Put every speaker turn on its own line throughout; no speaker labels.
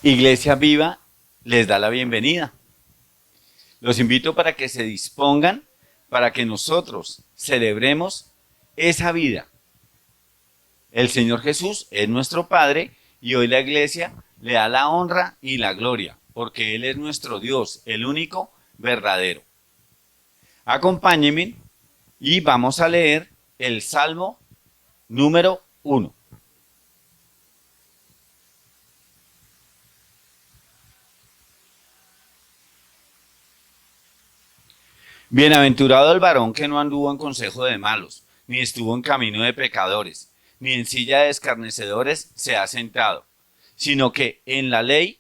Iglesia Viva les da la bienvenida. Los invito para que se dispongan para que nosotros celebremos esa vida. El Señor Jesús es nuestro Padre y hoy la Iglesia le da la honra y la gloria porque Él es nuestro Dios, el único verdadero. Acompáñenme y vamos a leer el Salmo número 1. Bienaventurado el varón que no anduvo en consejo de malos, ni estuvo en camino de pecadores, ni en silla de escarnecedores se ha sentado, sino que en la ley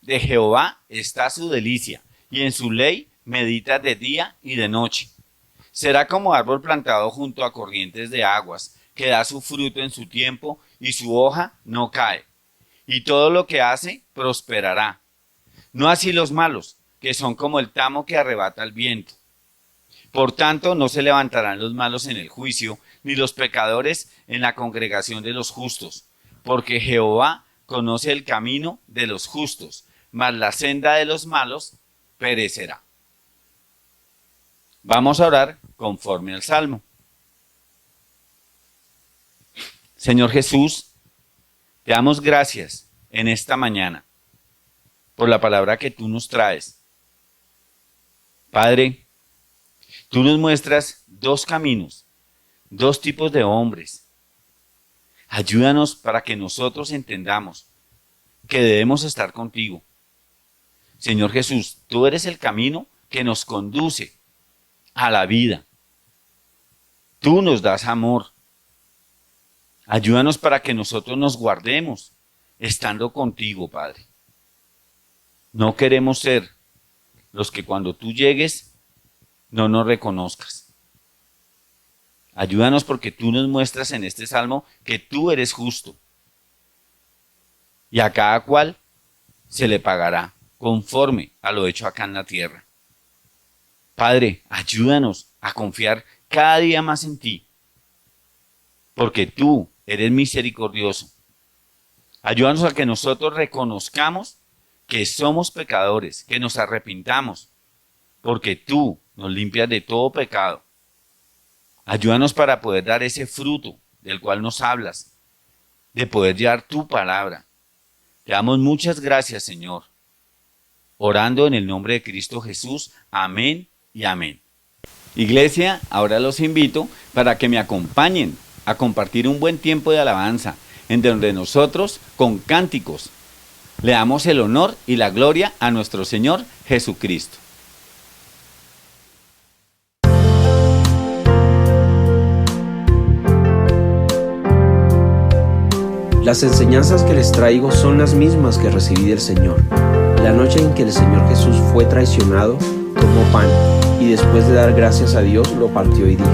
de Jehová está su delicia, y en su ley medita de día y de noche. Será como árbol plantado junto a corrientes de aguas, que da su fruto en su tiempo, y su hoja no cae, y todo lo que hace prosperará. No así los malos, que son como el tamo que arrebata el viento. Por tanto, no se levantarán los malos en el juicio, ni los pecadores en la congregación de los justos, porque Jehová conoce el camino de los justos, mas la senda de los malos perecerá. Vamos a orar conforme al Salmo. Señor Jesús, te damos gracias en esta mañana por la palabra que tú nos traes. Padre, tú nos muestras dos caminos, dos tipos de hombres. Ayúdanos para que nosotros entendamos que debemos estar contigo. Señor Jesús, tú eres el camino que nos conduce a la vida. Tú nos das amor. Ayúdanos para que nosotros nos guardemos estando contigo, Padre. No queremos ser los que cuando tú llegues no nos reconozcas. Ayúdanos porque tú nos muestras en este salmo que tú eres justo. Y a cada cual se le pagará conforme a lo hecho acá en la tierra. Padre, ayúdanos a confiar cada día más en ti, porque tú eres misericordioso. Ayúdanos a que nosotros reconozcamos que somos pecadores, que nos arrepintamos, porque tú nos limpias de todo pecado. Ayúdanos para poder dar ese fruto del cual nos hablas, de poder llevar tu palabra. Te damos muchas gracias, Señor. Orando en el nombre de Cristo Jesús. Amén y amén. Iglesia, ahora los invito para que me acompañen a compartir un buen tiempo de alabanza, en donde nosotros, con cánticos, le damos el honor y la gloria a nuestro Señor Jesucristo.
Las enseñanzas que les traigo son las mismas que recibí del Señor. La noche en que el Señor Jesús fue traicionado, tomó pan y después de dar gracias a Dios lo partió y dijo: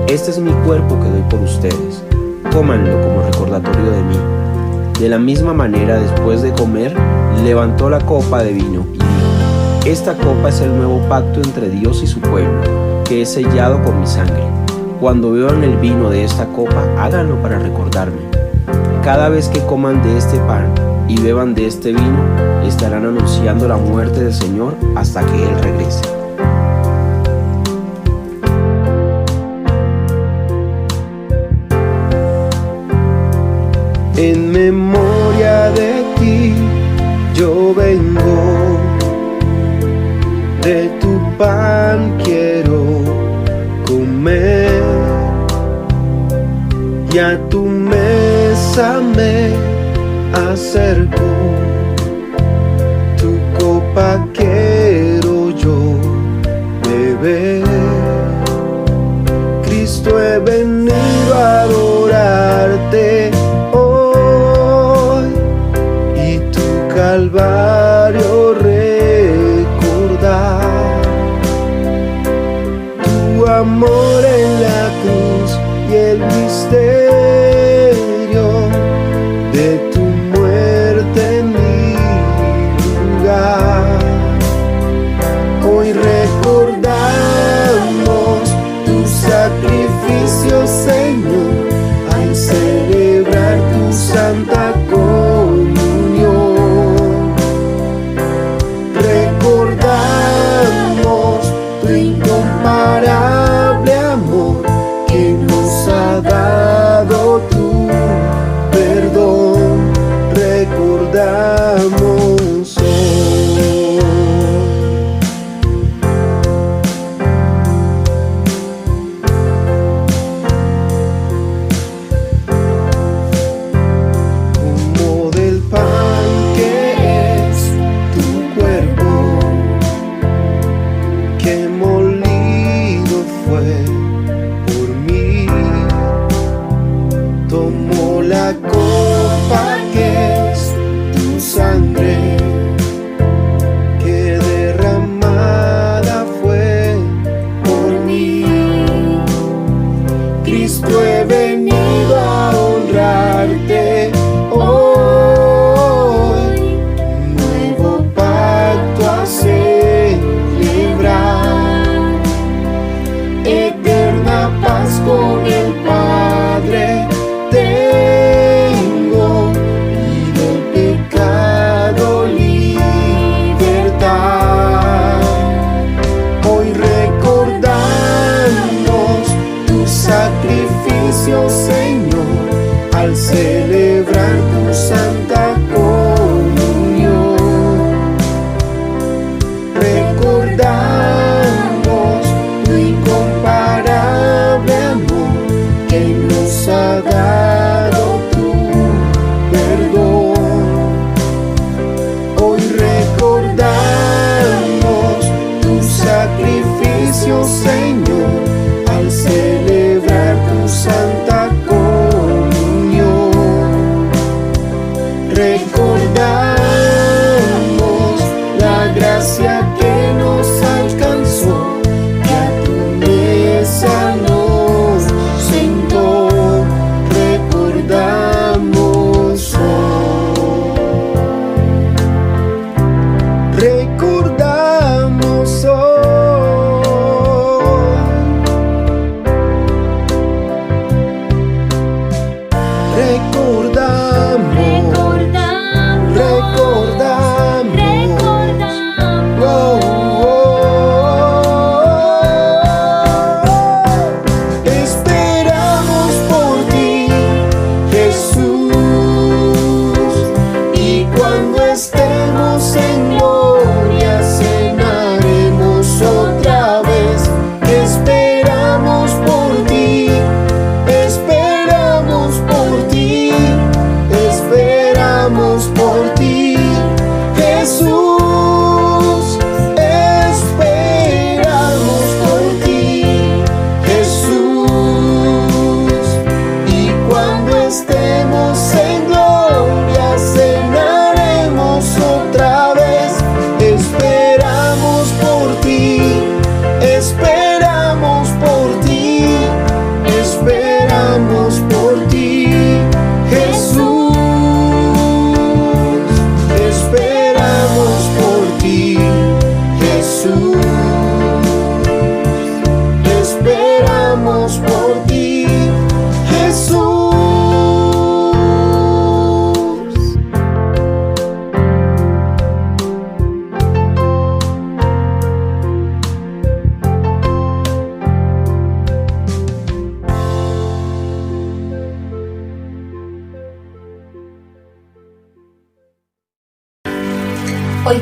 Este es mi cuerpo que doy por ustedes, cómanlo como recordatorio de mí. De la misma manera, después de comer, levantó la copa de vino y dijo: Esta copa es el nuevo pacto entre Dios y su pueblo, que es sellado con mi sangre. Cuando beban el vino de esta copa, háganlo para recordarme. Cada vez que coman de este pan y beban de este vino, estarán anunciando la muerte del Señor hasta que Él regrese.
En memoria de ti yo vengo, de tu pan quiero comer, y a tu mesa me acerco, tu copa quiero yo beber. Cristo, he venido a adorarte hoy y tu calvario recordar, tu amor en la cruz y el misterio de tu muerte en mi lugar. Hoy recordamos tu sacrificio, Señor, al celebrar tu santa comunión.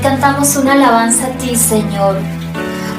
cantamos una alabanza a ti, Señor.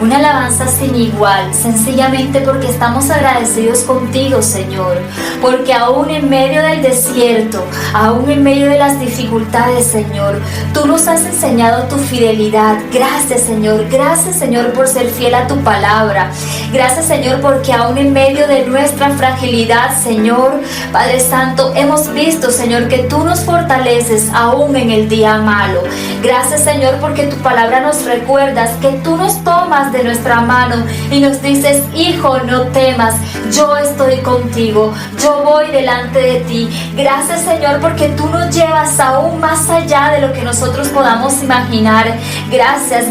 Una alabanza sin igual, sencillamente porque estamos agradecidos contigo, Señor. Porque aún en medio del desierto, aún en medio de las dificultades, Señor, tú nos has enseñado tu fidelidad. Gracias, Señor. Gracias, Señor, por ser fiel a tu palabra. Gracias, Señor, porque aún en medio de nuestra fragilidad, Señor, Padre Santo, hemos visto, Señor, que tú nos fortaleces aún en el día malo. Gracias, Señor, porque tu palabra nos recuerdas que tú nos tomas de nuestra mano y nos dices: hijo, no temas, yo estoy contigo, yo voy delante de ti. Gracias, Señor, porque tú nos llevas aún más allá de lo que nosotros podamos imaginar. Gracias,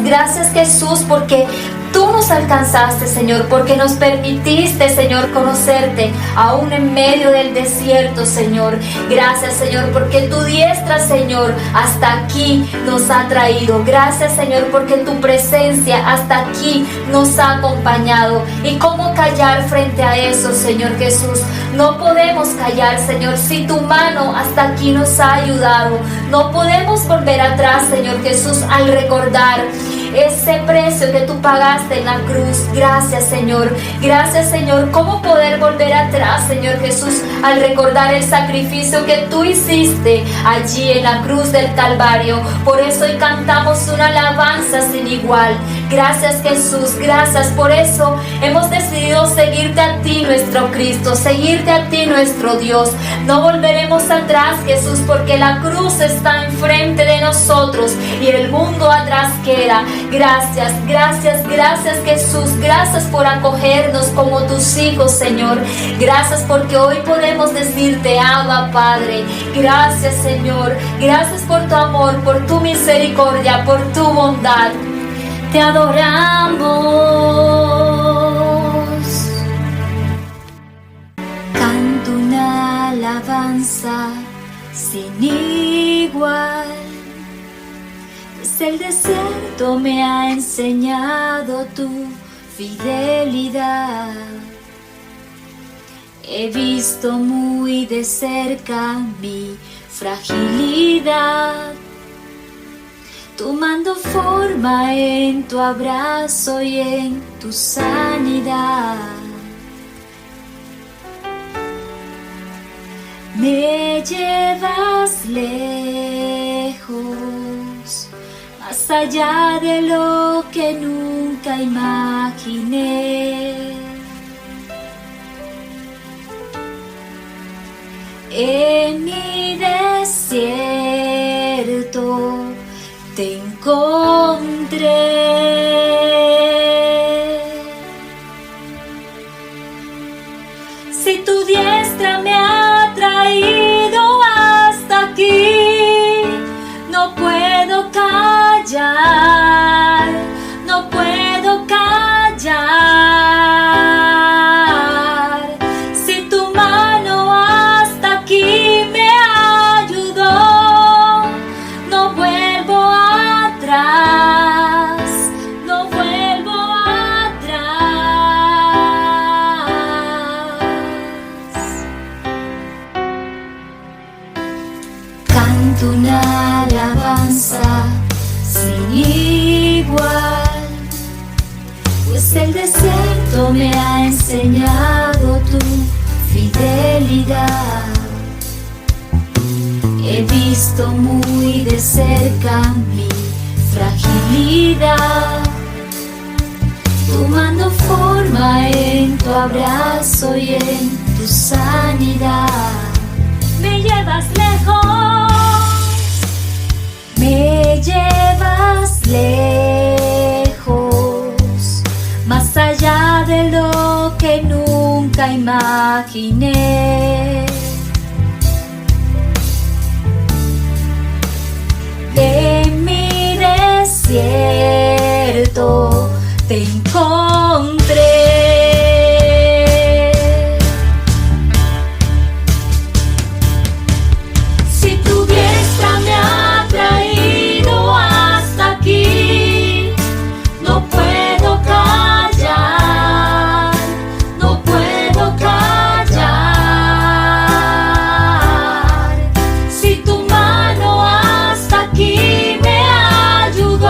Jesús, porque tú nos alcanzaste, Señor, porque nos permitiste, Señor, conocerte aún en medio del desierto, Señor. Gracias, Señor, porque tu diestra, Señor, hasta aquí nos ha traído. Gracias, Señor, porque tu presencia hasta aquí nos ha acompañado. ¿Y cómo callar frente a eso, Señor Jesús? No podemos callar, Señor, si tu mano hasta aquí nos ha ayudado. No podemos volver atrás, Señor Jesús, al recordar ese precio que tú pagaste en la cruz. Gracias, Señor. Gracias, Señor. ¿Cómo poder volver atrás, Señor Jesús, al recordar el sacrificio que tú hiciste allí en la cruz del Calvario? Por eso hoy cantamos una alabanza sin igual. Gracias, Jesús. Gracias. Por eso hemos decidido seguirte a ti, nuestro Cristo, seguirte a ti, nuestro Dios. No volveremos atrás, Jesús, porque la cruz está enfrente de nosotros y el mundo atrás queda. Gracias, Jesús. Gracias por acogernos como tus hijos, Señor. Gracias porque hoy podemos decirte: Abba, Padre. Gracias, Señor. Gracias por tu amor, por tu misericordia, por tu bondad. Te adoramos. Canto una alabanza sin igual. El desierto me ha enseñado tu fidelidad. He visto muy de cerca mi fragilidad, tomando forma en tu abrazo y en tu sanidad. Me llevas lejos, más allá de lo que nunca imaginé. En mi desierto te encontré. Si tu diestra me ha traído hasta aquí, no puedo callar, no puedo callar. Si tu mano hasta aquí me ayudó, no vuelvo atrás, no vuelvo atrás. Canto una alabanza sin igual, pues el desierto me ha enseñado tu fidelidad. He visto muy de cerca mi fragilidad, tomando forma en tu abrazo y en tu sanidad. Me llevas lejos, me llevas lejos, más allá de lo que nunca imaginé. En mi desierto te encontré. Si tu diestra me ha traído hasta aquí, no puedo callar, no puedo callar. Si tu mano hasta aquí me ayudó,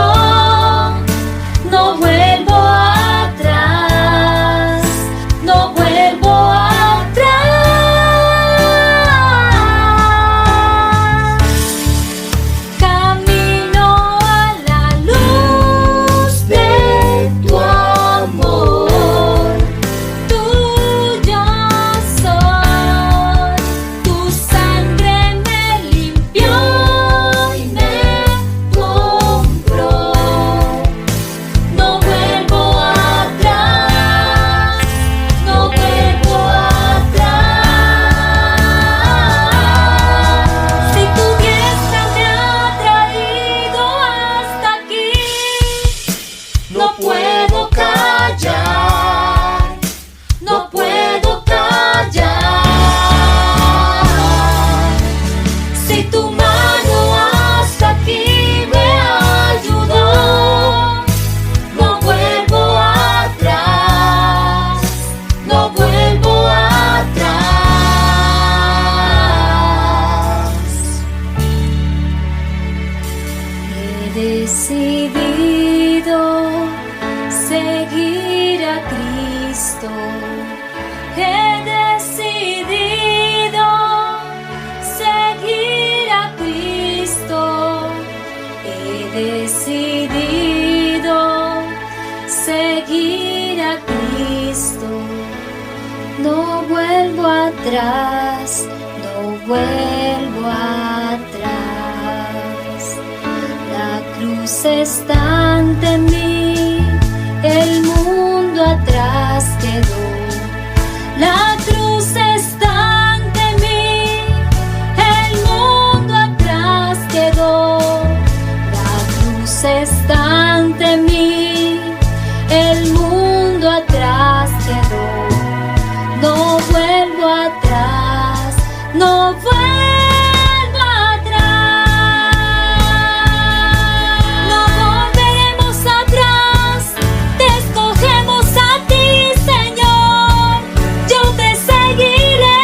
decidido seguir a Cristo. He decidido seguir a Cristo. He decidido seguir a Cristo. No vuelvo atrás, no vuelvo atrás. La cruz está ante mí, el mundo atrás quedó. La cruz está ante mí, el mundo atrás quedó. La cruz está ante mí, el mundo atrás quedó. No vuelvo atrás, no vuelvo atrás. No volveremos atrás, te escogemos a ti, Señor. Yo te seguiré.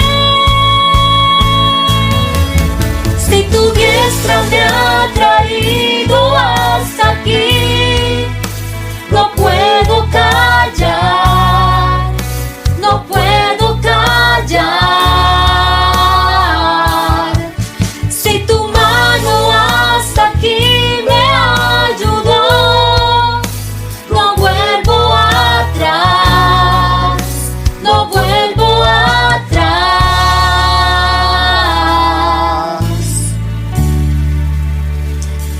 Si tu diestra me ha traído hasta aquí, no puedo callar, no puedo callar. Si tu mano hasta aquí me ayudó, no vuelvo atrás, no vuelvo atrás.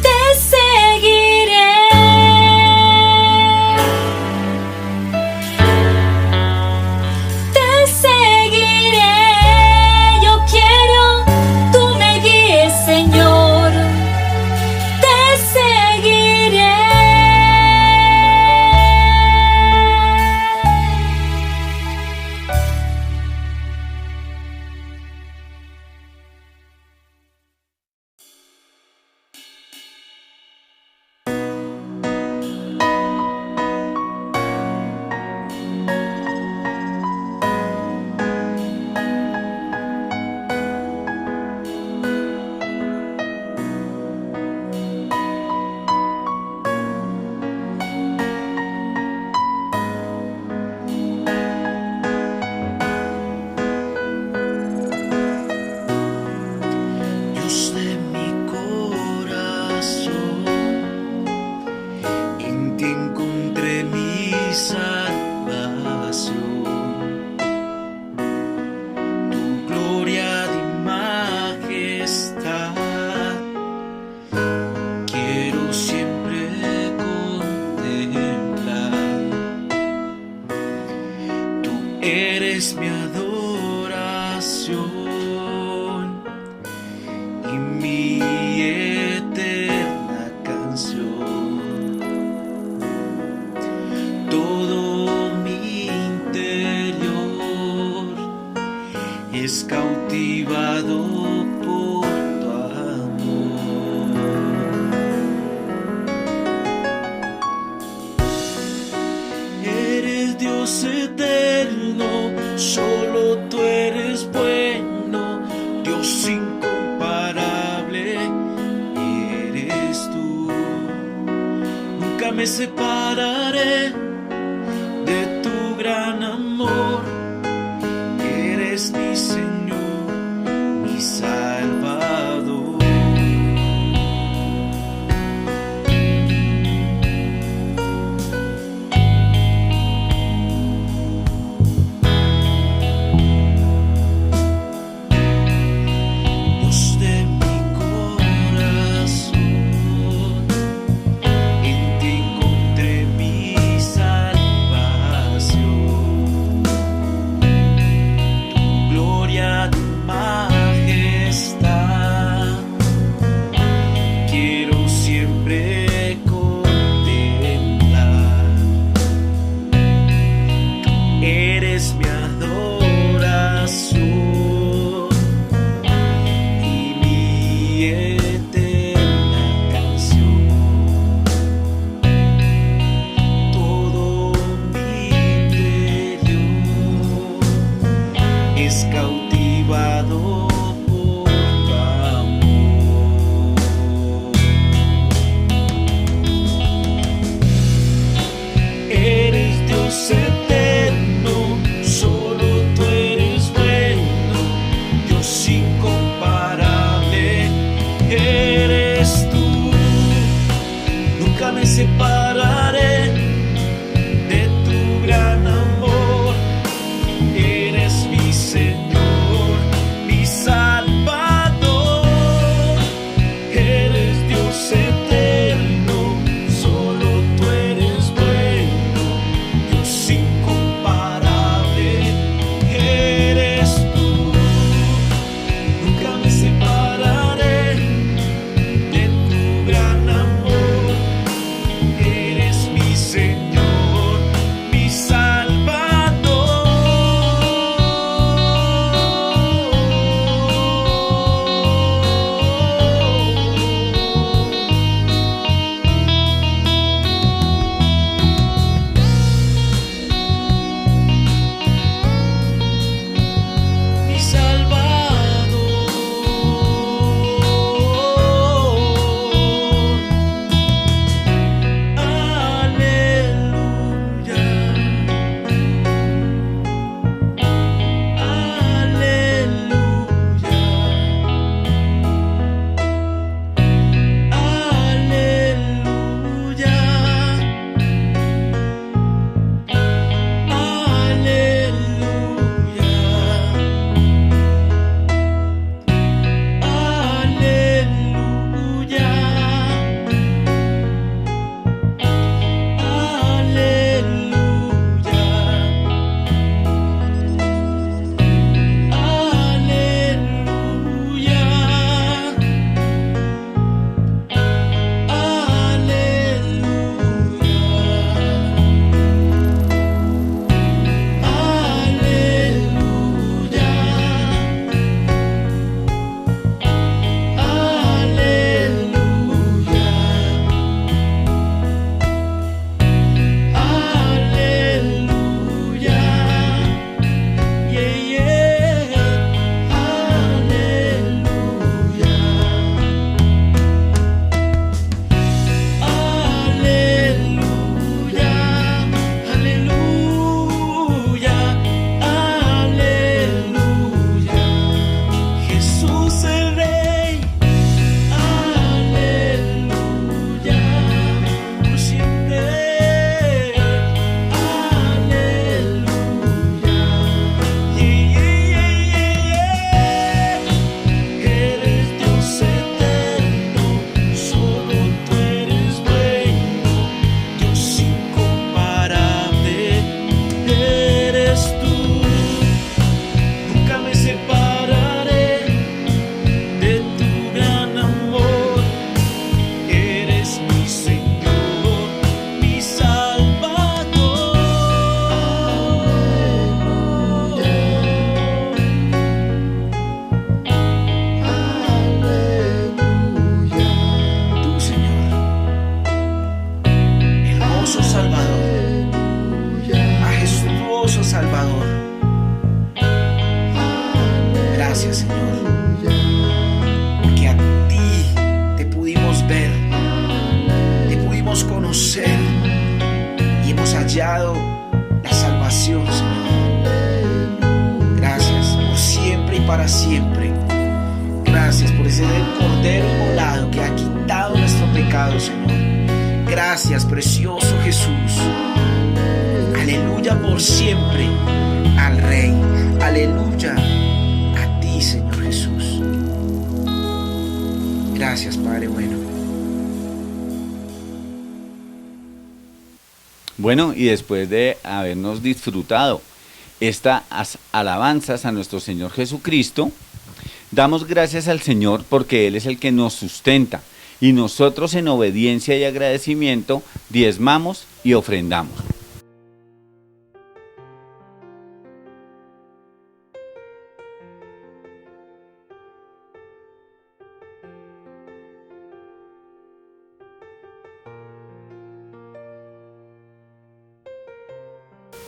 Te seguiré. Te seguiré, yo quiero tú me guíes, Señor. Te seguiré.
Dios de mi corazón, en ti encontré mi salvación. Tu gloria de majestad quiero siempre contemplar. Tú eres mi adoración y mi eterna canción. Todo mi interior es cautivado por tu amor. Eres Dios eterno, solo tú eres bueno, Dios incomparable eres tú. Nunca me separaré de tu gran amor. Eres mi Señor, mi Salvador. Dios de mi corazón, en ti encontré mi salvación. nunca me separaré de tu gran amor. Eres mi Señor, mi Salvador. Eres Dios eterno, solo tú eres bueno, Dios incomparable. Eres tú, nunca me separaré de tu gran amor. Eres mi Señor, mi Salvador. Mi Salvador. Aleluya. Aleluya. Aleluya. Jesús el Rey. Aleluya. Por siempre. Aleluya. Eres Dios eterno, solo tú eres bueno, Dios incomparable. Eres tú, nunca me separaré de tu gran amor. Eres mi Señor, mi Salvador. Tú, Señor, hermoso Salvador, majestuoso Salvador. Gracias, Señor, porque a ti te pudimos ver, te pudimos conocer y hemos hallado la salvación, Señor. Gracias por siempre y para siempre. Gracias por ese Cordero inmolado que ha quitado nuestro pecado, Señor. Gracias, precioso Jesús. Aleluya por siempre al Rey. Aleluya a ti, Señor Jesús. Gracias, Padre bueno.
Bueno, y después de habernos disfrutado estas alabanzas a nuestro Señor Jesucristo, damos gracias al Señor porque Él es el que nos sustenta y nosotros en obediencia y agradecimiento diezmamos y ofrendamos.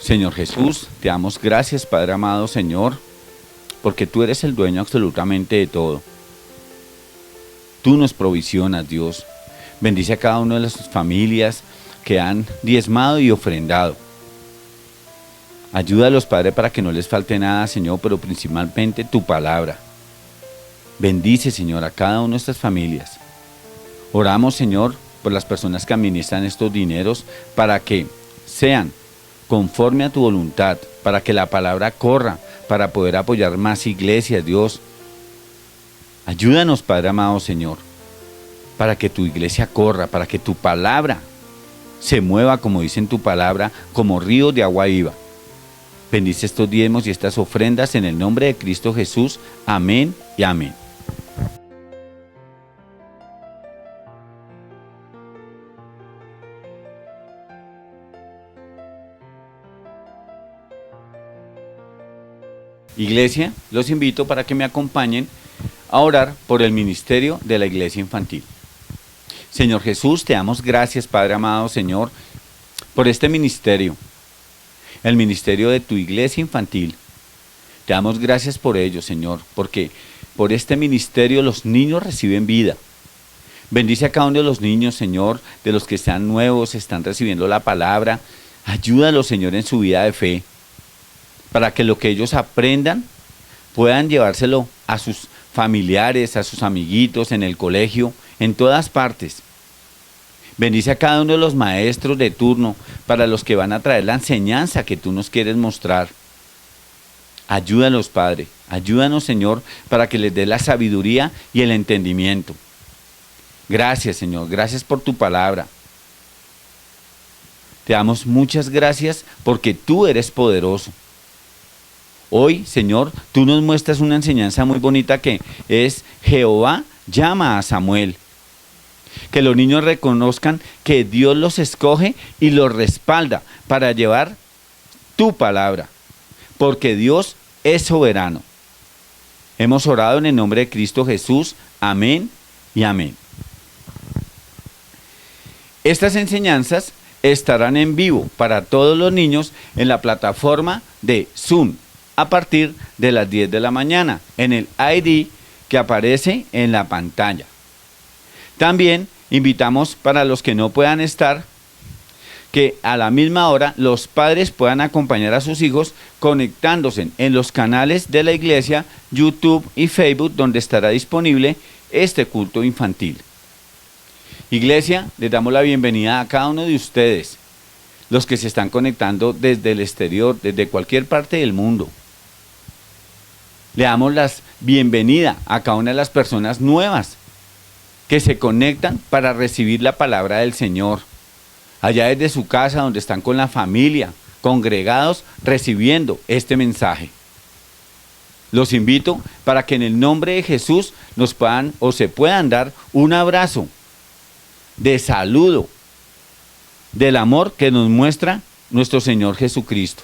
Señor Jesús, te damos gracias, Padre amado Señor, porque tú eres el dueño absolutamente de todo. Tú nos provisionas, Dios. Bendice a cada una de las familias que han diezmado y ofrendado. Ayúdalos, Padre, para que no les falte nada, Señor, pero principalmente tu palabra. Bendice, Señor, a cada una de estas familias. Oramos, Señor, por las personas que administran estos dineros, para que sean conforme a tu voluntad, para que la palabra corra, para poder apoyar más iglesias, Dios. Ayúdanos, Padre amado Señor, para que tu iglesia corra, para que tu palabra se mueva, como dice en tu palabra, como ríos de agua viva. Bendice estos diezmos y estas ofrendas en el nombre de Cristo Jesús. Amén y amén. Iglesia, los invito para que me acompañen a orar por el ministerio de la iglesia infantil. Señor Jesús, te damos gracias, Padre amado Señor, por este ministerio, el ministerio de tu iglesia infantil. Te damos gracias por ello, Señor, porque por este ministerio los niños reciben vida. Bendice a cada uno de los niños, Señor, de los que están nuevos, están recibiendo la palabra. Ayúdalos, Señor, en su vida de fe, para que lo que ellos aprendan puedan llevárselo a sus familiares, a sus amiguitos, en el colegio, en todas partes. Bendice a cada uno de los maestros de turno, para los que van a traer la enseñanza que tú nos quieres mostrar. Ayúdanos, Padre, ayúdanos, Señor, para que les dé la sabiduría y el entendimiento. Gracias, Señor, gracias por tu palabra. Te damos muchas gracias porque tú eres poderoso. Hoy, Señor, tú nos muestras una enseñanza muy bonita que es: Jehová llama a Samuel. Que los niños reconozcan que Dios los escoge y los respalda para llevar tu palabra, porque Dios es soberano. Hemos orado en el nombre de Cristo Jesús. Amén y amén. Estas enseñanzas estarán en vivo para todos los niños en la plataforma de Zoom a partir de las 10 de la mañana en el ID que aparece en la pantalla. También invitamos, para los que no puedan estar, que a la misma hora los padres puedan acompañar a sus hijos conectándose en los canales de la iglesia, YouTube y Facebook, donde estará disponible este culto infantil. Iglesia, les damos la bienvenida a cada uno de ustedes, los que se están conectando desde el exterior, desde cualquier parte del mundo. Le damos la bienvenida a cada una de las personas nuevas que se conectan para recibir la palabra del Señor, allá desde su casa, donde están con la familia, congregados, recibiendo este mensaje. Los invito para que en el nombre de Jesús nos puedan o se puedan dar un abrazo de saludo, del amor que nos muestra nuestro Señor Jesucristo.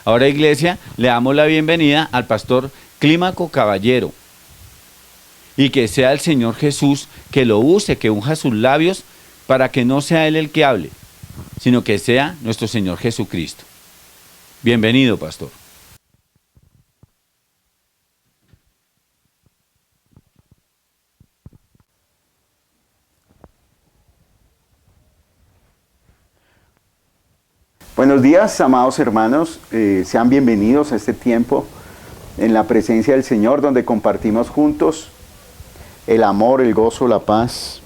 Ahora, iglesia, le damos la bienvenida al pastor Clímaco Caballero, y que sea el Señor Jesús que lo use, que unja sus labios, para que no sea Él el que hable, sino que sea nuestro Señor Jesucristo. Bienvenido, pastor.
Buenos días, amados hermanos, sean bienvenidos a este tiempo en la presencia del Señor, donde compartimos juntos el amor, el gozo, la paz,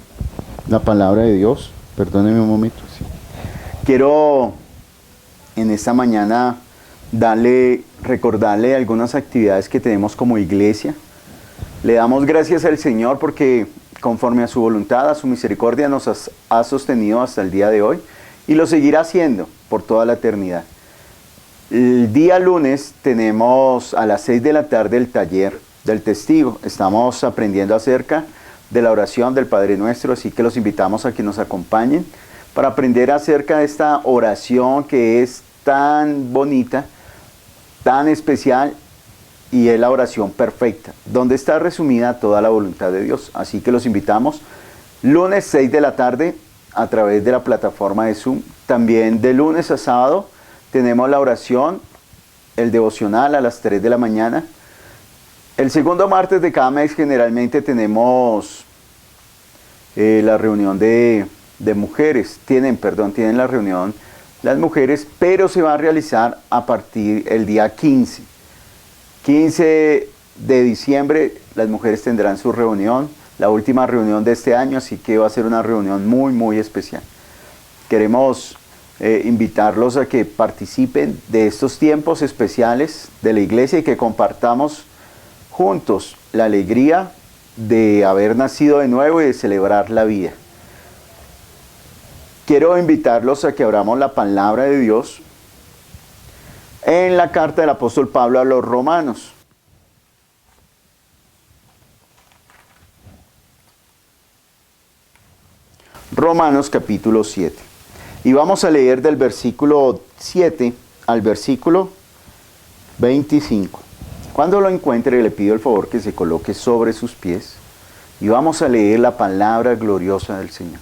la palabra de Dios. Perdónenme un momento. Sí. Quiero en esta mañana recordarle algunas actividades que tenemos como iglesia. Le damos gracias al Señor porque conforme a su voluntad, a su misericordia, nos ha sostenido hasta el día de hoy y lo seguirá haciendo por toda la eternidad. El día lunes tenemos a las 6 de la tarde el taller del testigo. Estamos aprendiendo acerca de la oración del Padre Nuestro, así que los invitamos a que nos acompañen para aprender acerca de esta oración que es tan bonita, tan especial, y es la oración perfecta, donde está resumida toda la voluntad de Dios. Así que los invitamos lunes 6 de la tarde a través de la plataforma de Zoom. También de lunes a sábado tenemos la oración, el devocional a las 3 de la mañana. El segundo martes de cada mes generalmente tenemos la reunión de mujeres. Tienen la reunión las mujeres, pero se va a realizar a partir del día 15 de diciembre. Las mujeres tendrán su reunión la última reunión de este año, así que va a ser una reunión muy, muy especial. Queremos invitarlos a que participen de estos tiempos especiales de la iglesia y que compartamos juntos la alegría de haber nacido de nuevo y de celebrar la vida. Quiero invitarlos a que abramos la palabra de Dios en la carta del apóstol Pablo a los Romanos. Romanos capítulo 7. Y vamos a leer del versículo 7 al versículo 25. Cuando lo encuentre, le pido el favor que se coloque sobre sus pies y vamos a leer la palabra gloriosa del Señor.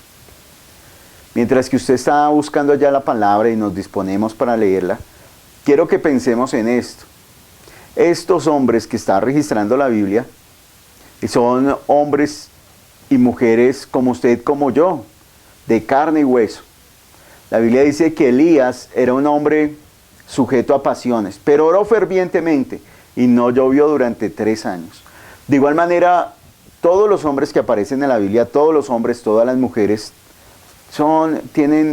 Mientras que usted está buscando ya la palabra y nos disponemos para leerla, quiero que pensemos en esto. Estos hombres que están registrando la Biblia son hombres y mujeres como usted, como yo, de carne y hueso. La Biblia dice que Elías era un hombre sujeto a pasiones, pero oró fervientemente y no llovió durante 3 años. De igual manera, todos los hombres que aparecen en la Biblia, todos los hombres, todas las mujeres,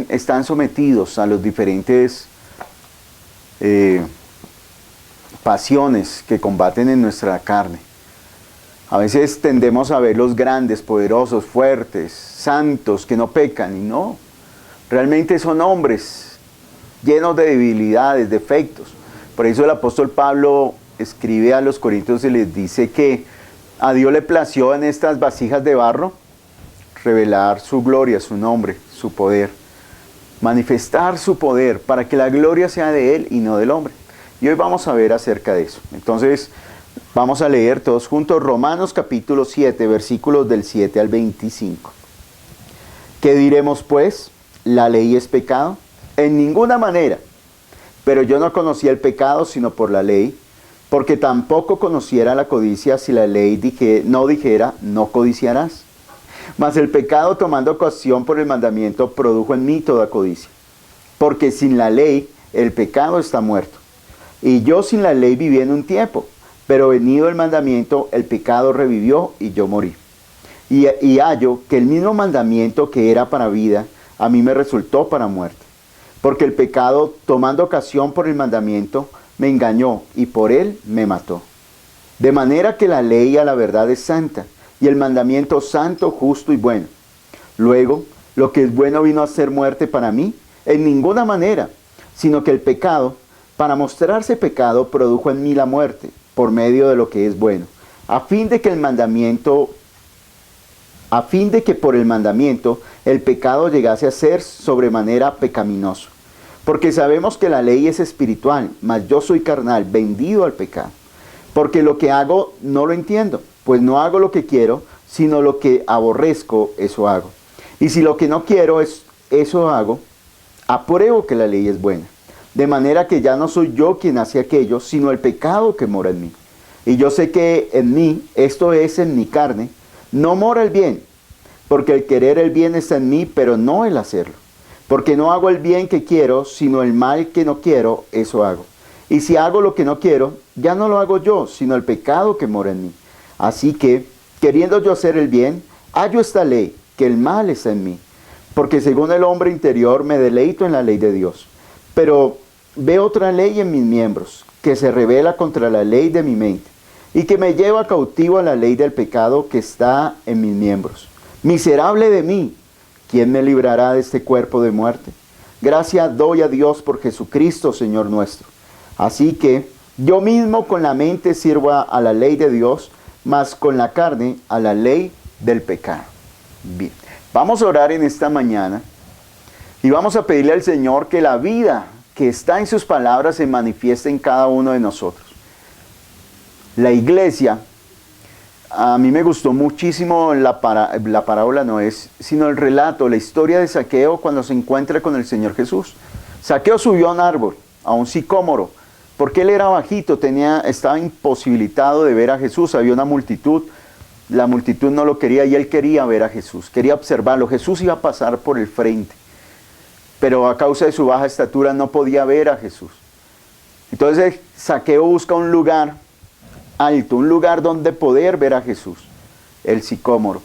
están sometidos a los diferentes pasiones que combaten en nuestra carne. A veces tendemos a verlos grandes, poderosos, fuertes, santos, que no pecan, y no. Realmente son hombres llenos de debilidades, defectos. Por eso el apóstol Pablo escribe a los Corintios y les dice que a Dios le plació en estas vasijas de barro revelar su gloria, su nombre, su poder. Manifestar su poder para que la gloria sea de Él y no del hombre. Y hoy vamos a ver acerca de eso. Entonces, vamos a leer todos juntos Romanos capítulo 7, versículos del 7 al 25. ¿Qué diremos pues? ¿La ley es pecado? En ninguna manera. Pero yo no conocía el pecado sino por la ley, porque tampoco conociera la codicia si la ley no dijera, no codiciarás. Mas el pecado, tomando ocasión por el mandamiento, produjo en mí toda codicia. Porque sin la ley el pecado está muerto. Y yo sin la ley viví en un tiempo, pero venido el mandamiento, el pecado revivió y yo morí. Y hallo que el mismo mandamiento que era para vida, a mí me resultó para muerte. Porque el pecado, tomando ocasión por el mandamiento, me engañó y por él me mató. De manera que la ley a la verdad es santa, y el mandamiento santo, justo y bueno. Luego, lo que es bueno vino a ser muerte para mí, en ninguna manera, sino que el pecado, para mostrarse pecado, produjo en mí la muerte, por medio de lo que es bueno, a fin de que por el mandamiento el pecado llegase a ser sobremanera pecaminoso. Porque sabemos que la ley es espiritual, mas yo soy carnal, vendido al pecado. Porque lo que hago no lo entiendo, pues no hago lo que quiero, sino lo que aborrezco, eso hago. Y si lo que no quiero eso hago, apruebo que la ley es buena. De manera que ya no soy yo quien hace aquello, sino el pecado que mora en mí. Y yo sé que en mí, esto es en mi carne, no mora el bien, porque el querer el bien está en mí, pero no el hacerlo. Porque no hago el bien que quiero, sino el mal que no quiero, eso hago. Y si hago lo que no quiero, ya no lo hago yo, sino el pecado que mora en mí. Así que, queriendo yo hacer el bien, hallo esta ley, que el mal está en mí. Porque según el hombre interior me deleito en la ley de Dios. Pero veo otra ley en mis miembros, que se rebela contra la ley de mi mente, y que me lleva cautivo a la ley del pecado que está en mis miembros. Miserable de mí, ¿quién me librará de este cuerpo de muerte? Gracias doy a Dios por Jesucristo, Señor nuestro. Así que yo mismo con la mente sirvo a la ley de Dios, mas con la carne a la ley del pecado. Bien, vamos a orar en esta mañana y vamos a pedirle al Señor que la vida que está en sus palabras se manifieste en cada uno de nosotros. La iglesia, a mí me gustó muchísimo la parábola, no es sino el relato, la historia de Zaqueo cuando se encuentra con el Señor Jesús. Zaqueo subió a un árbol, a un sicómoro, porque él era bajito, estaba imposibilitado de ver a Jesús, había una multitud, la multitud no lo quería y él quería ver a Jesús, quería observarlo. Jesús iba a pasar por el frente, pero a causa de su baja estatura no podía ver a Jesús. Entonces Zaqueo busca un lugar alto, un lugar donde poder ver a Jesús, el sicómoro.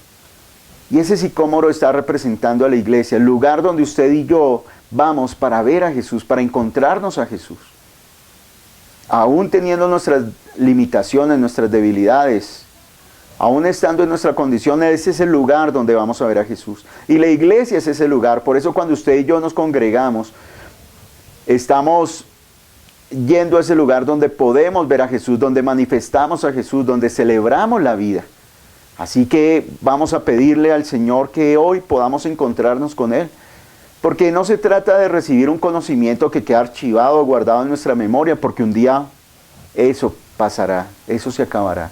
Y ese sicómoro está representando a la iglesia, el lugar donde usted y yo vamos para ver a Jesús, para encontrarnos a Jesús. Aún teniendo nuestras limitaciones, nuestras debilidades, aún estando en nuestra condición, ese es el lugar donde vamos a ver a Jesús. Y la iglesia es ese lugar. Por eso cuando usted y yo nos congregamos, estamos yendo a ese lugar donde podemos ver a Jesús, donde manifestamos a Jesús, donde celebramos la vida. Así que vamos a pedirle al Señor que hoy podamos encontrarnos con Él. Porque no se trata de recibir un conocimiento que queda archivado o guardado en nuestra memoria, porque un día eso pasará, eso se acabará.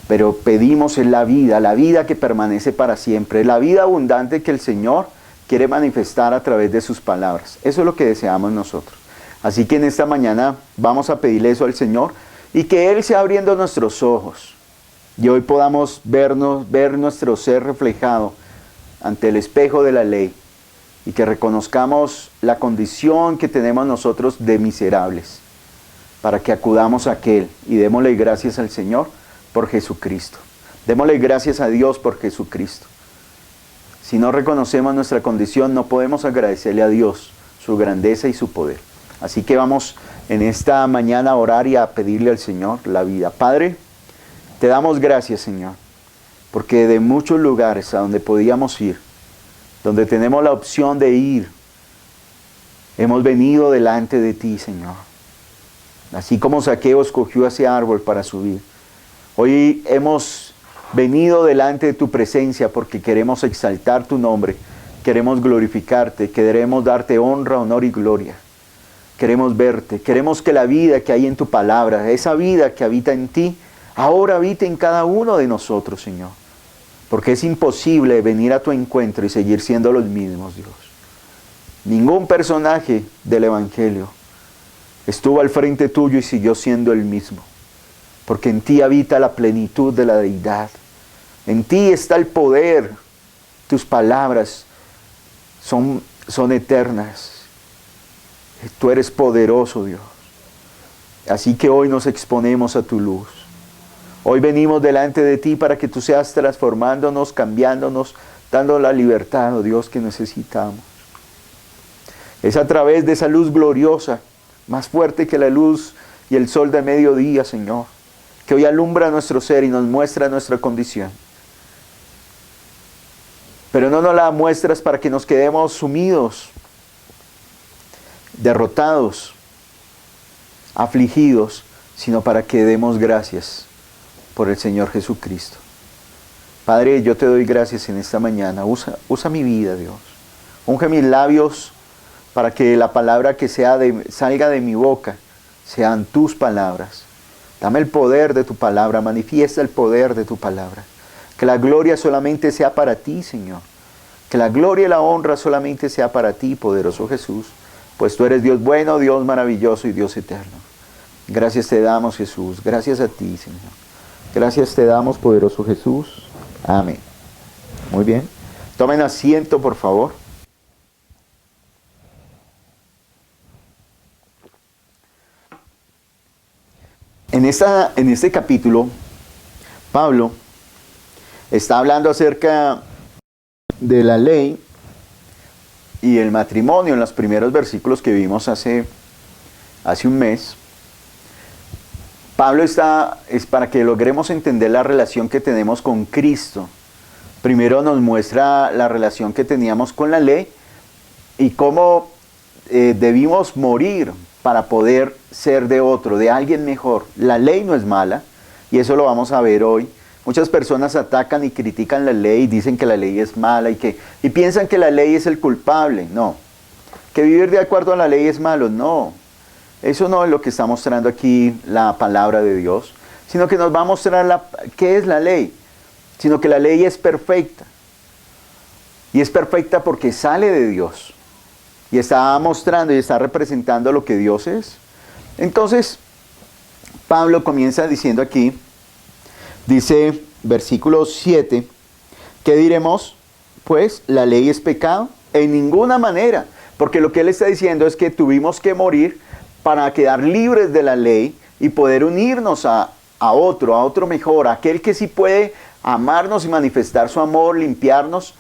Pero pedimos en la vida que permanece para siempre, la vida abundante que el Señor quiere manifestar a través de sus palabras. Eso es lo que deseamos nosotros. Así que en esta mañana vamos a pedirle eso al Señor y que Él sea abriendo nuestros ojos y hoy podamos ver nuestro ser reflejado ante el espejo de la ley y que reconozcamos la condición que tenemos nosotros de miserables para que acudamos a aquel y démosle gracias al Señor por Jesucristo. Démosle gracias a Dios por Jesucristo. Si no reconocemos nuestra condición, no podemos agradecerle a Dios su grandeza y su poder. Así que vamos en esta mañana a orar y a pedirle al Señor la vida. Padre, te damos gracias, Señor, porque de muchos lugares a donde podíamos ir, donde tenemos la opción de ir, hemos venido delante de ti, Señor. Así como Zaqueo escogió ese árbol para subir. Hoy hemos venido delante de tu presencia porque queremos exaltar tu nombre, queremos glorificarte, queremos darte honra, honor y gloria. Queremos verte, queremos que la vida que hay en tu palabra, esa vida que habita en ti, ahora habite en cada uno de nosotros, Señor. Porque es imposible venir a tu encuentro y seguir siendo los mismos, Dios. Ningún personaje del Evangelio estuvo al frente tuyo y siguió siendo el mismo. Porque en ti habita la plenitud de la deidad. En ti está el poder. Tus palabras son eternas. Tú eres poderoso, Dios. Así que hoy nos exponemos a tu luz. Hoy venimos delante de ti para que tú seas transformándonos, cambiándonos, dando la libertad, oh Dios, que necesitamos. Es a través de esa luz gloriosa, más fuerte que la luz y el sol de mediodía, Señor, que hoy alumbra nuestro ser y nos muestra nuestra condición. Pero no nos la muestras para que nos quedemos sumidos, derrotados, afligidos, sino para que demos gracias por el Señor Jesucristo. Padre, yo te doy gracias en esta mañana. Usa mi vida, Dios. Unge mis labios para que la palabra que salga de mi boca sean tus palabras. Dame el poder de tu palabra, manifiesta el poder de tu palabra. Que la gloria solamente sea para ti, Señor. Que la gloria y la honra solamente sea para ti, poderoso Jesús. Pues tú eres Dios bueno, Dios maravilloso y Dios eterno. Gracias te damos, Jesús. Gracias a ti, Señor. Gracias te damos, poderoso Jesús. Amén. Muy bien. Tomen asiento, por favor. En este capítulo, Pablo está hablando acerca de la ley y el matrimonio en los primeros versículos que vimos hace un mes. Pablo es para que logremos entender la relación que tenemos con Cristo. Primero nos muestra la relación que teníamos con la ley y cómo debimos morir para poder ser de otro, de alguien mejor. La ley no es mala y eso lo vamos a ver hoy. Muchas personas atacan y critican la ley y dicen que la ley es mala y piensan que la ley es el culpable. No. Que vivir de acuerdo a la ley es malo. No. Eso no es lo que está mostrando aquí la palabra de Dios, sino que nos va a mostrar qué es la ley, sino que la ley es perfecta. Y es perfecta porque sale de Dios. Y está mostrando y está representando lo que Dios es. Entonces, Pablo comienza diciendo aquí, dice versículo 7, ¿qué diremos? Pues, ¿la ley es pecado? En ninguna manera, porque lo que él está diciendo es que tuvimos que morir para quedar libres de la ley y poder unirnos a otro mejor, a aquel que sí puede amarnos y manifestar su amor, limpiarnos,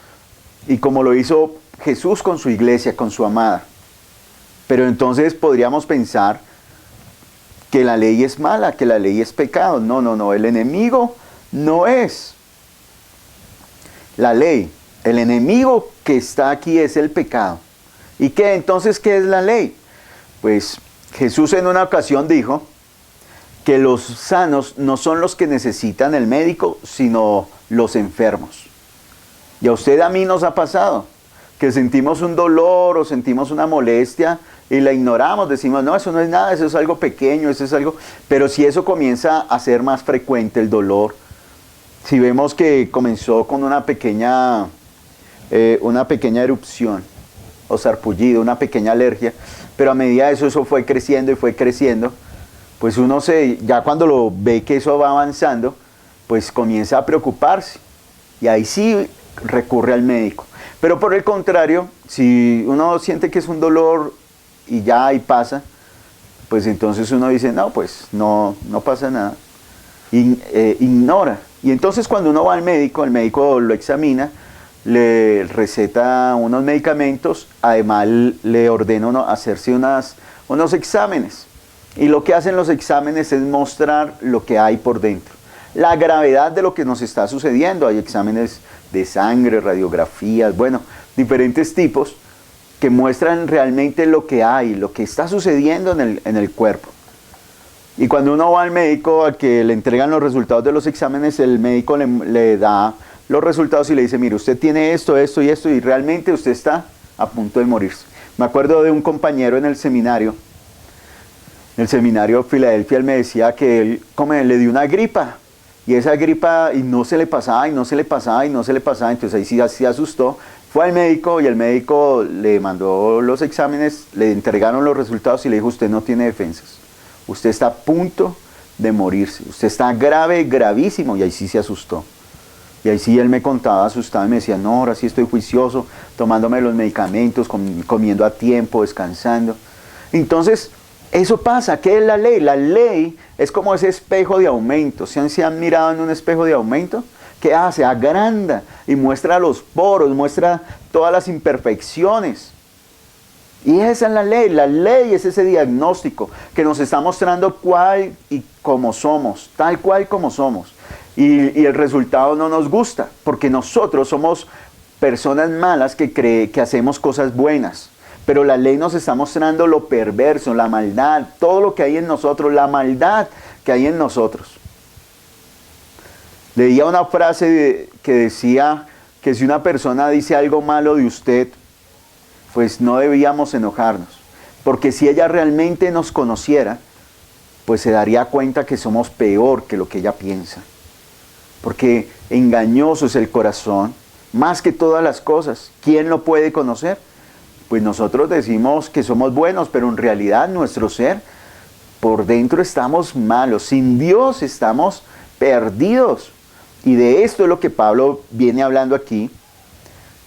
y como lo hizo Jesús con su iglesia, con su amada. Pero entonces podríamos pensar que la ley es mala, que la ley es pecado. No, no, no, el enemigo no es la ley. El enemigo que está aquí es el pecado. ¿Y qué? Entonces, ¿qué es la ley? Pues Jesús en una ocasión dijo que los sanos no son los que necesitan el médico, sino los enfermos. Y a usted, a mí nos ha pasado que sentimos un dolor o sentimos una molestia y la ignoramos, decimos, no, eso no es nada, eso es algo pequeño, eso es algo... Pero si eso comienza a ser más frecuente, el dolor, si vemos que comenzó con una pequeña erupción o sarpullido, una pequeña alergia, pero a medida de eso fue creciendo y fue creciendo, pues uno ya cuando lo ve que eso va avanzando, pues comienza a preocuparse y ahí sí recurre al médico. Pero por el contrario, si uno siente que es un dolor y ya ahí pasa, pues entonces uno dice, no, pues no pasa nada, ignora. Y entonces cuando uno va al médico, el médico lo examina, le receta unos medicamentos, además le ordena hacerse unos exámenes. Y lo que hacen los exámenes es mostrar lo que hay por dentro, la gravedad de lo que nos está sucediendo. Hay exámenes de sangre, radiografías, bueno, diferentes tipos que muestran realmente lo que hay, lo que está sucediendo en el cuerpo. Y cuando uno va al médico a que le entregan los resultados de los exámenes, el médico le da los resultados y le dice, mire, usted tiene esto, esto y esto, y realmente usted está a punto de morirse. Me acuerdo de un compañero en el seminario de Filadelfia, él me decía que él le dio una gripa, y esa gripa, y no se le pasaba, y no se le pasaba, y no se le pasaba, entonces ahí sí se asustó, fue al médico, y el médico le mandó los exámenes, le entregaron los resultados, y le dijo, usted no tiene defensas, usted está a punto de morirse, usted está grave, gravísimo, y ahí sí se asustó. Y ahí sí él me contaba asustado y me decía, no, ahora sí estoy juicioso, tomándome los medicamentos, comiendo a tiempo, descansando. Entonces, eso pasa. ¿Qué es la ley? La ley es como ese espejo de aumento. ¿Se han mirado en un espejo de aumento? ¿Qué hace? Agranda y muestra los poros, muestra todas las imperfecciones. Y esa es la ley. La ley es ese diagnóstico que nos está mostrando cuál y cómo somos, tal cual como somos. Y el resultado no nos gusta, porque nosotros somos personas malas que hacemos cosas buenas. Pero la ley nos está mostrando lo perverso, la maldad, todo lo que hay en nosotros, la maldad que hay en nosotros. Leía una frase que decía que si una persona dice algo malo de usted, pues no debíamos enojarnos. Porque si ella realmente nos conociera, pues se daría cuenta que somos peor que lo que ella piensa. Porque engañoso es el corazón, más que todas las cosas. ¿Quién lo puede conocer? Pues nosotros decimos que somos buenos, pero en realidad nuestro ser, por dentro estamos malos. Sin Dios estamos perdidos. Y de esto es lo que Pablo viene hablando aquí.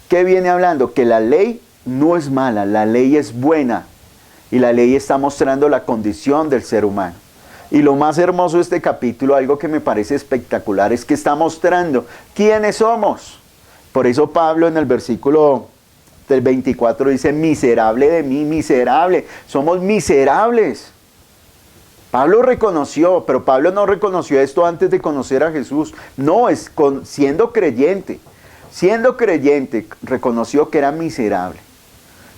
¿Qué viene hablando? Que la ley no es mala, la ley es buena. Y la ley está mostrando la condición del ser humano. Y lo más hermoso de este capítulo, algo que me parece espectacular, es que está mostrando quiénes somos. Por eso Pablo en el versículo del 24 dice, miserable de mí, miserable. Somos miserables. Pablo reconoció, pero Pablo no reconoció esto antes de conocer a Jesús. No, siendo creyente, reconoció que era miserable.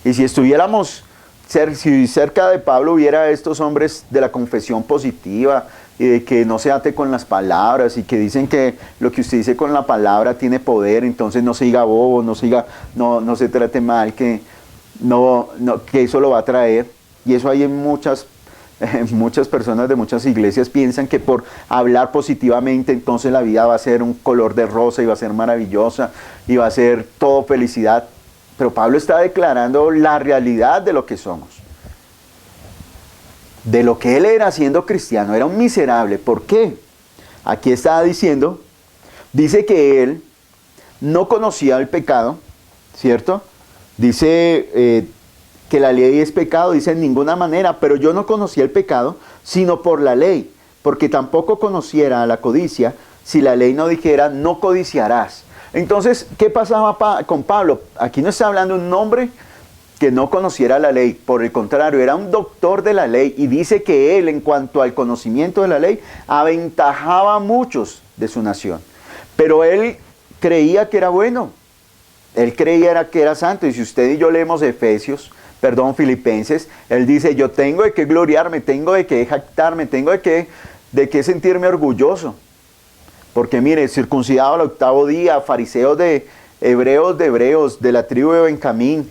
Y si estuviéramos... Si cerca de Pablo hubiera estos hombres de la confesión positiva y de que no se ate con las palabras y que dicen que lo que usted dice con la palabra tiene poder, entonces no se diga bobo, no se trate mal, que eso lo va a traer. Y eso hay en muchas personas de muchas iglesias piensan que por hablar positivamente entonces la vida va a ser un color de rosa y va a ser maravillosa y va a ser todo felicidad. Pero Pablo está declarando la realidad de lo que somos. De lo que él era siendo cristiano. Era un miserable. ¿Por qué? Aquí está diciendo, dice que él no conocía el pecado, ¿cierto? Dice que la ley es pecado, dice en ninguna manera, pero yo no conocía el pecado, sino por la ley, porque tampoco conociera la codicia, si la ley no dijera, no codiciarás. Entonces, ¿qué pasaba con Pablo? Aquí no está hablando un hombre que no conociera la ley, por el contrario, era un doctor de la ley, y dice que él, en cuanto al conocimiento de la ley, aventajaba a muchos de su nación. Pero él creía que era bueno, él creía que era santo, y si usted y yo leemos Filipenses, él dice, yo tengo de qué gloriarme, tengo de qué jactarme, tengo de qué sentirme orgulloso. Porque mire, circuncidado al 8º día, fariseo de hebreos, de la tribu de Benjamín,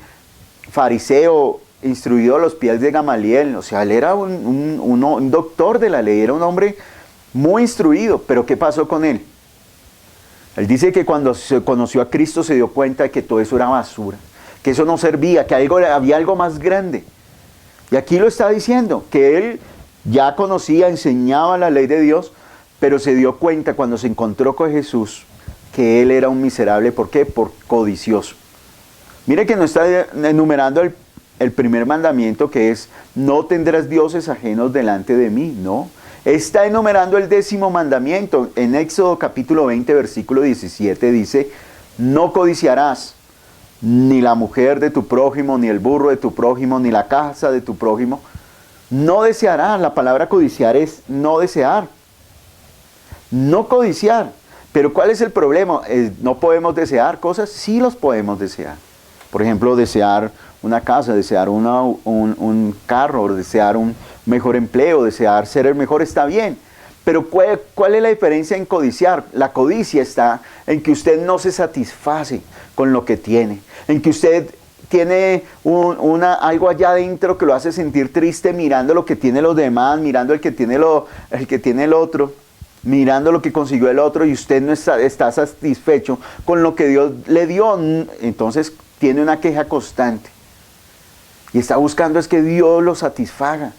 fariseo, instruido a los pies de Gamaliel. O sea, él era un doctor de la ley, era un hombre muy instruido. Pero ¿qué pasó con él? Él dice que cuando se conoció a Cristo se dio cuenta de que todo eso era basura, que eso no servía, que había algo más grande. Y aquí lo está diciendo, que él ya conocía, enseñaba la ley de Dios, pero se dio cuenta cuando se encontró con Jesús que él era un miserable. ¿Por qué? Por codicioso. Mire que no está enumerando el primer mandamiento, que es, no tendrás dioses ajenos delante de mí, no. Está enumerando el 10º mandamiento. En Éxodo capítulo 20, versículo 17 dice, no codiciarás ni la mujer de tu prójimo, ni el burro de tu prójimo, ni la casa de tu prójimo. No desearás. La palabra codiciar es no desear. No codiciar. Pero ¿cuál es el problema? ¿No podemos desear cosas? Sí los podemos desear. Por ejemplo, desear una casa, desear un carro, desear un mejor empleo, desear ser el mejor, está bien. Pero ¿cuál es la diferencia en codiciar? La codicia está en que usted no se satisface con lo que tiene, en que usted tiene algo allá adentro que lo hace sentir triste mirando lo que tiene los demás, mirando el que tiene el otro, mirando lo que consiguió el otro, y usted no está satisfecho con lo que Dios le dio. Entonces tiene una queja constante y está buscando es que Dios lo satisfaga,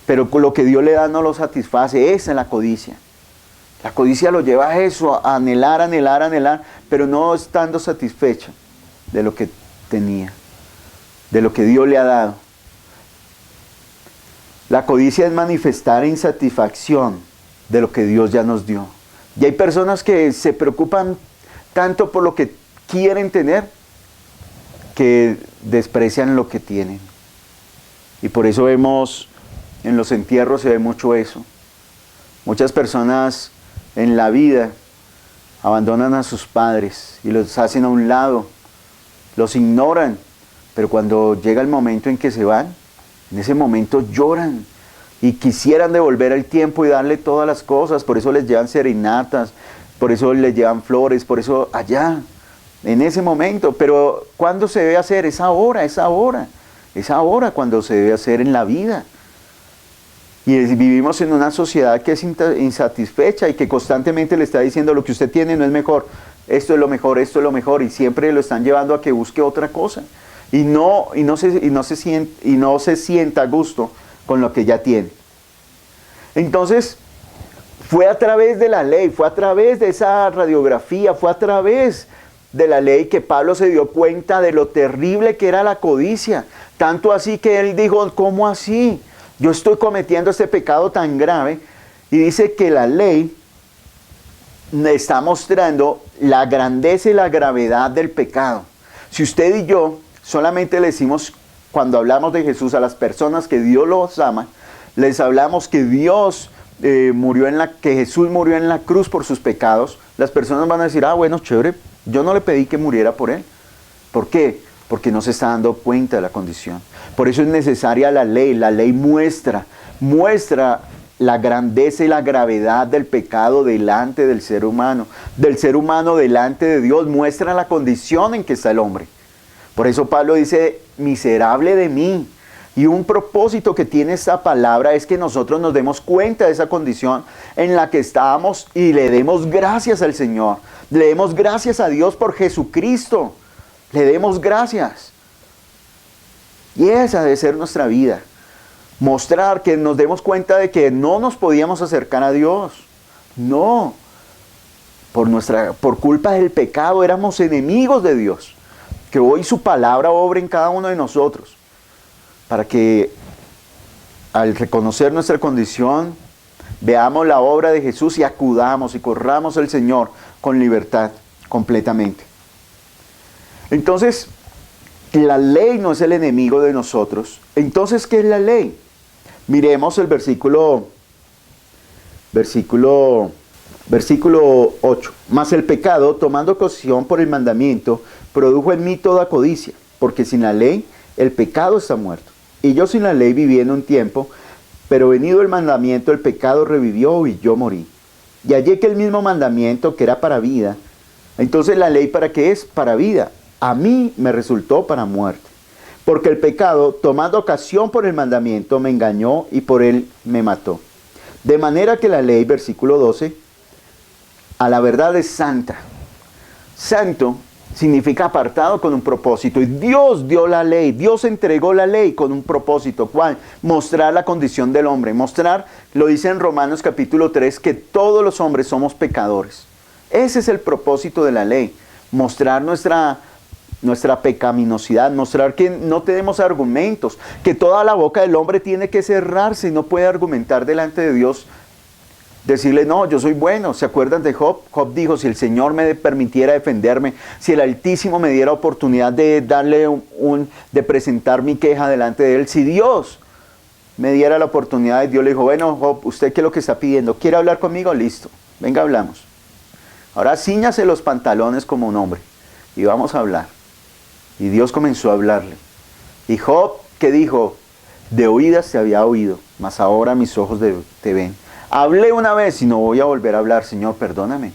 pero lo que Dios le da no lo satisface. Esa es la codicia. La codicia lo lleva a eso, a anhelar, pero no estando satisfecho de lo que tenía, de lo que Dios le ha dado. La codicia es manifestar insatisfacción de lo que Dios ya nos dio. Y hay personas que se preocupan tanto por lo que quieren tener, que desprecian lo que tienen. Y por eso vemos, en los entierros se ve mucho eso. Muchas personas en la vida abandonan a sus padres y los hacen a un lado, los ignoran, pero cuando llega el momento en que se van, en ese momento lloran y quisieran devolver el tiempo y darle todas las cosas. Por eso les llevan serenatas, por eso les llevan flores, por eso allá, en ese momento. Pero ¿cuándo se debe hacer? Es ahora cuando se debe hacer en la vida. Y vivimos en una sociedad que es insatisfecha y que constantemente le está diciendo lo que usted tiene no es mejor, esto es lo mejor, y siempre lo están llevando a que busque otra cosa. Y no se sienta a gusto con lo que ya tiene. Entonces, fue a través de la ley, fue a través de esa radiografía, fue a través de la ley que Pablo se dio cuenta de lo terrible que era la codicia. Tanto así que él dijo, ¿cómo así? Yo estoy cometiendo este pecado tan grave. Y dice que la ley está mostrando la grandeza y la gravedad del pecado. Si usted y yo solamente le decimos, cuando hablamos de Jesús a las personas que Dios los ama, les hablamos que Dios que Jesús murió en la cruz por sus pecados, las personas van a decir, bueno, chévere, yo no le pedí que muriera por él. ¿Por qué? Porque no se está dando cuenta de la condición. Por eso es necesaria la ley muestra la grandeza y la gravedad del pecado delante del ser humano delante de Dios, muestra la condición en que está el hombre. Por eso Pablo dice, miserable de mí. Y un propósito que tiene esta palabra es que nosotros nos demos cuenta de esa condición en la que estábamos y le demos gracias al Señor. Le demos gracias a Dios por Jesucristo. Le demos gracias. Y esa debe ser nuestra vida. Mostrar que nos demos cuenta de que no nos podíamos acercar a Dios. No. Por culpa del pecado éramos enemigos de Dios. Que hoy su palabra obre en cada uno de nosotros. Para que al reconocer nuestra condición Veamos la obra de Jesús y acudamos y corramos al Señor con libertad completamente. Entonces, la ley no es el enemigo de nosotros. Entonces, ¿qué es la ley? Miremos el versículo 8. Mas el pecado, tomando ocasión por el mandamiento, produjo en mí toda codicia, porque sin la ley el pecado está muerto. Y yo sin la ley viví en un tiempo, pero venido el mandamiento, el pecado revivió y yo morí. Y hallé que el mismo mandamiento que era para vida, entonces la ley ¿para qué es? Para vida. A mí me resultó para muerte. Porque el pecado, tomando ocasión por el mandamiento, me engañó y por él me mató. De manera que la ley, versículo 12, a la verdad es santa. Santo significa apartado con un propósito. Y Dios dio la ley, Dios entregó la ley con un propósito. ¿Cuál? Mostrar la condición del hombre. Mostrar, lo dice en Romanos capítulo 3, que todos los hombres somos pecadores. Ese es el propósito de la ley. Mostrar nuestra pecaminosidad, mostrar que no tenemos argumentos, que toda la boca del hombre tiene que cerrarse y no puede argumentar delante de Dios. Decirle, no, yo soy bueno. ¿Se acuerdan de Job? Job dijo, si el Señor me permitiera defenderme, si el Altísimo me diera oportunidad de darle de presentar mi queja delante de él, si Dios me diera la oportunidad, Dios le dijo, bueno, Job, ¿usted qué es lo que está pidiendo? ¿Quiere hablar conmigo? Listo, venga, hablamos. Ahora cíñase los pantalones como un hombre y vamos a hablar. Y Dios comenzó a hablarle. Y Job, ¿qué dijo? De oídas te había oído, mas ahora mis ojos te ven. Hablé una vez y no voy a volver a hablar. Señor, perdóname.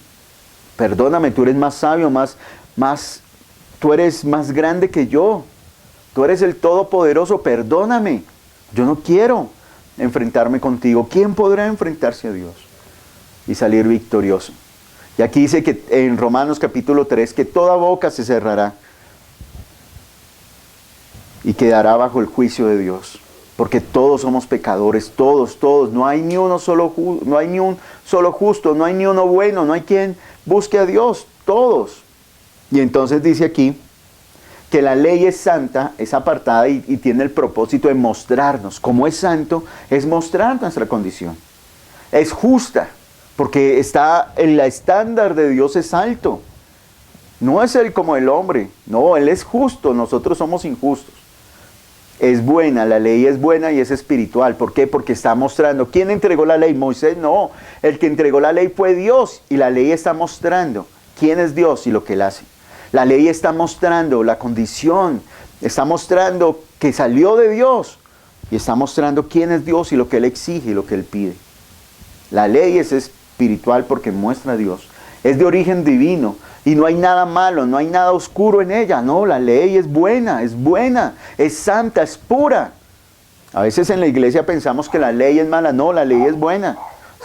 Perdóname, tú eres más sabio, tú eres más grande que yo. Tú eres el Todopoderoso, perdóname. Yo no quiero enfrentarme contigo. ¿Quién podrá enfrentarse a Dios y salir victorioso? Y aquí dice que en Romanos capítulo 3, que toda boca se cerrará y quedará bajo el juicio de Dios, porque todos somos pecadores, todos, no hay ni un solo justo, no hay ni uno bueno, no hay quien busque a Dios, todos. Y entonces dice aquí que la ley es santa, es apartada y tiene el propósito de mostrarnos. Como es santo, es mostrar nuestra condición. Es justa, porque el estándar de Dios es alto. No es Él como el hombre, no, Él es justo, nosotros somos injustos. Es buena, la ley es buena y es espiritual. ¿Por qué? Porque está mostrando. ¿Quién entregó la ley? Moisés, no. El que entregó la ley fue Dios y la ley está mostrando quién es Dios y lo que Él hace. La ley está mostrando la condición, está mostrando que salió de Dios y está mostrando quién es Dios y lo que Él exige y lo que Él pide. La ley es espiritual porque muestra a Dios. Es de origen divino. Y no hay nada malo, no hay nada oscuro en ella. No, la ley es buena, es santa, es pura. A veces en la iglesia pensamos que la ley es mala. No, la ley es buena.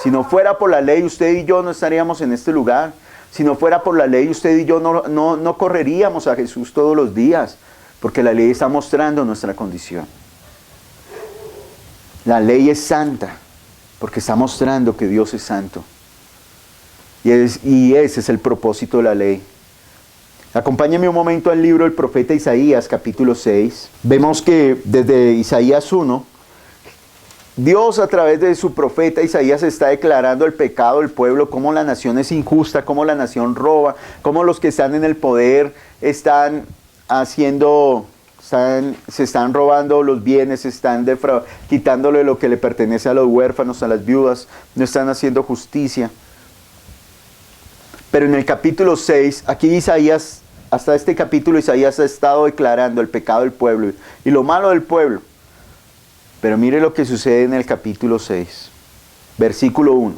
Si no fuera por la ley, usted y yo no estaríamos en este lugar. Si no fuera por la ley, usted y yo no correríamos a Jesús todos los días. Porque la ley está mostrando nuestra condición. La ley es santa, porque está mostrando que Dios es santo. Y ese es el propósito de la ley. Acompáñenme un momento al libro del profeta Isaías, capítulo 6. Vemos que desde Isaías 1, Dios a través de su profeta Isaías está declarando el pecado del pueblo, cómo la nación es injusta, cómo la nación roba, cómo los que están en el poder se están robando los bienes, están quitándole lo que le pertenece a los huérfanos, a las viudas, no están haciendo justicia. Pero en el capítulo 6, aquí Isaías, hasta este capítulo Isaías ha estado declarando el pecado del pueblo y lo malo del pueblo. Pero mire lo que sucede en el capítulo 6, versículo 1.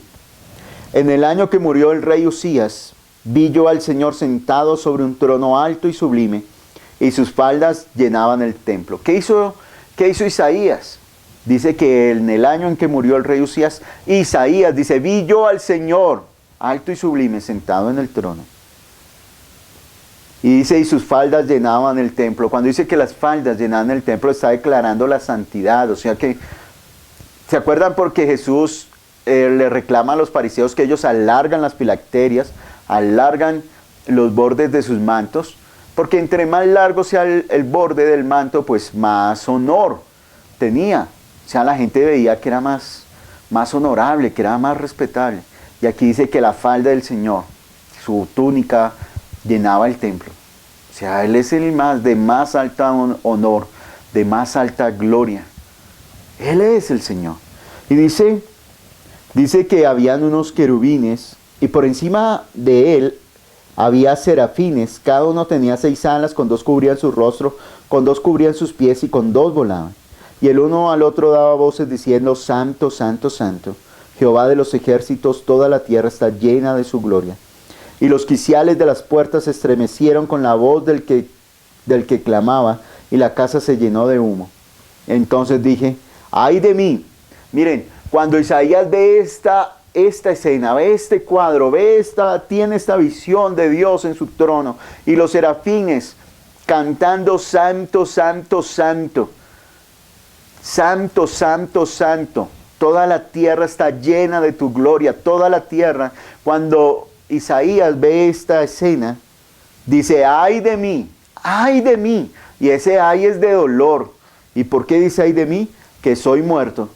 En el año que murió el rey Usías, vi yo al Señor sentado sobre un trono alto y sublime, y sus faldas llenaban el templo. ¿Qué hizo Isaías? Dice que en el año en que murió el rey Usías, Isaías dice, vi yo al Señor alto y sublime, sentado en el trono. Y dice, y sus faldas llenaban el templo. Cuando dice que las faldas llenaban el templo, está declarando la santidad. O sea que, ¿se acuerdan? Porque Jesús le reclama a los fariseos que ellos alargan las filacterias, alargan los bordes de sus mantos, porque entre más largo sea el borde del manto, pues más honor tenía. O sea, la gente veía que era más más honorable, que era más respetable. Y aquí dice que la falda del Señor, su túnica, llenaba el templo. O sea, Él es el más de más alta honor, de más alta gloria. Él es el Señor. Y dice que habían unos querubines y por encima de Él había serafines. Cada uno tenía 6 alas, con 2 cubrían su rostro, con 2 cubrían sus pies y con 2 volaban. Y el uno al otro daba voces diciendo: Santo, Santo, Santo, Jehová de los ejércitos, toda la tierra está llena de su gloria. Y los quiciales de las puertas se estremecieron con la voz del que clamaba, y la casa se llenó de humo. Entonces dije: ¡ay de mí! Miren, cuando Isaías ve esta escena, ve este cuadro, tiene esta visión de Dios en su trono, y los serafines cantando: Santo, Santo, Santo, Santo, Santo, Santo, toda la tierra está llena de tu gloria. Toda la tierra, cuando Isaías ve esta escena, dice: ¡ay de mí! ¡Ay de mí! Y ese ay es de dolor. ¿Y por qué dice ay de mí? Que soy muerto.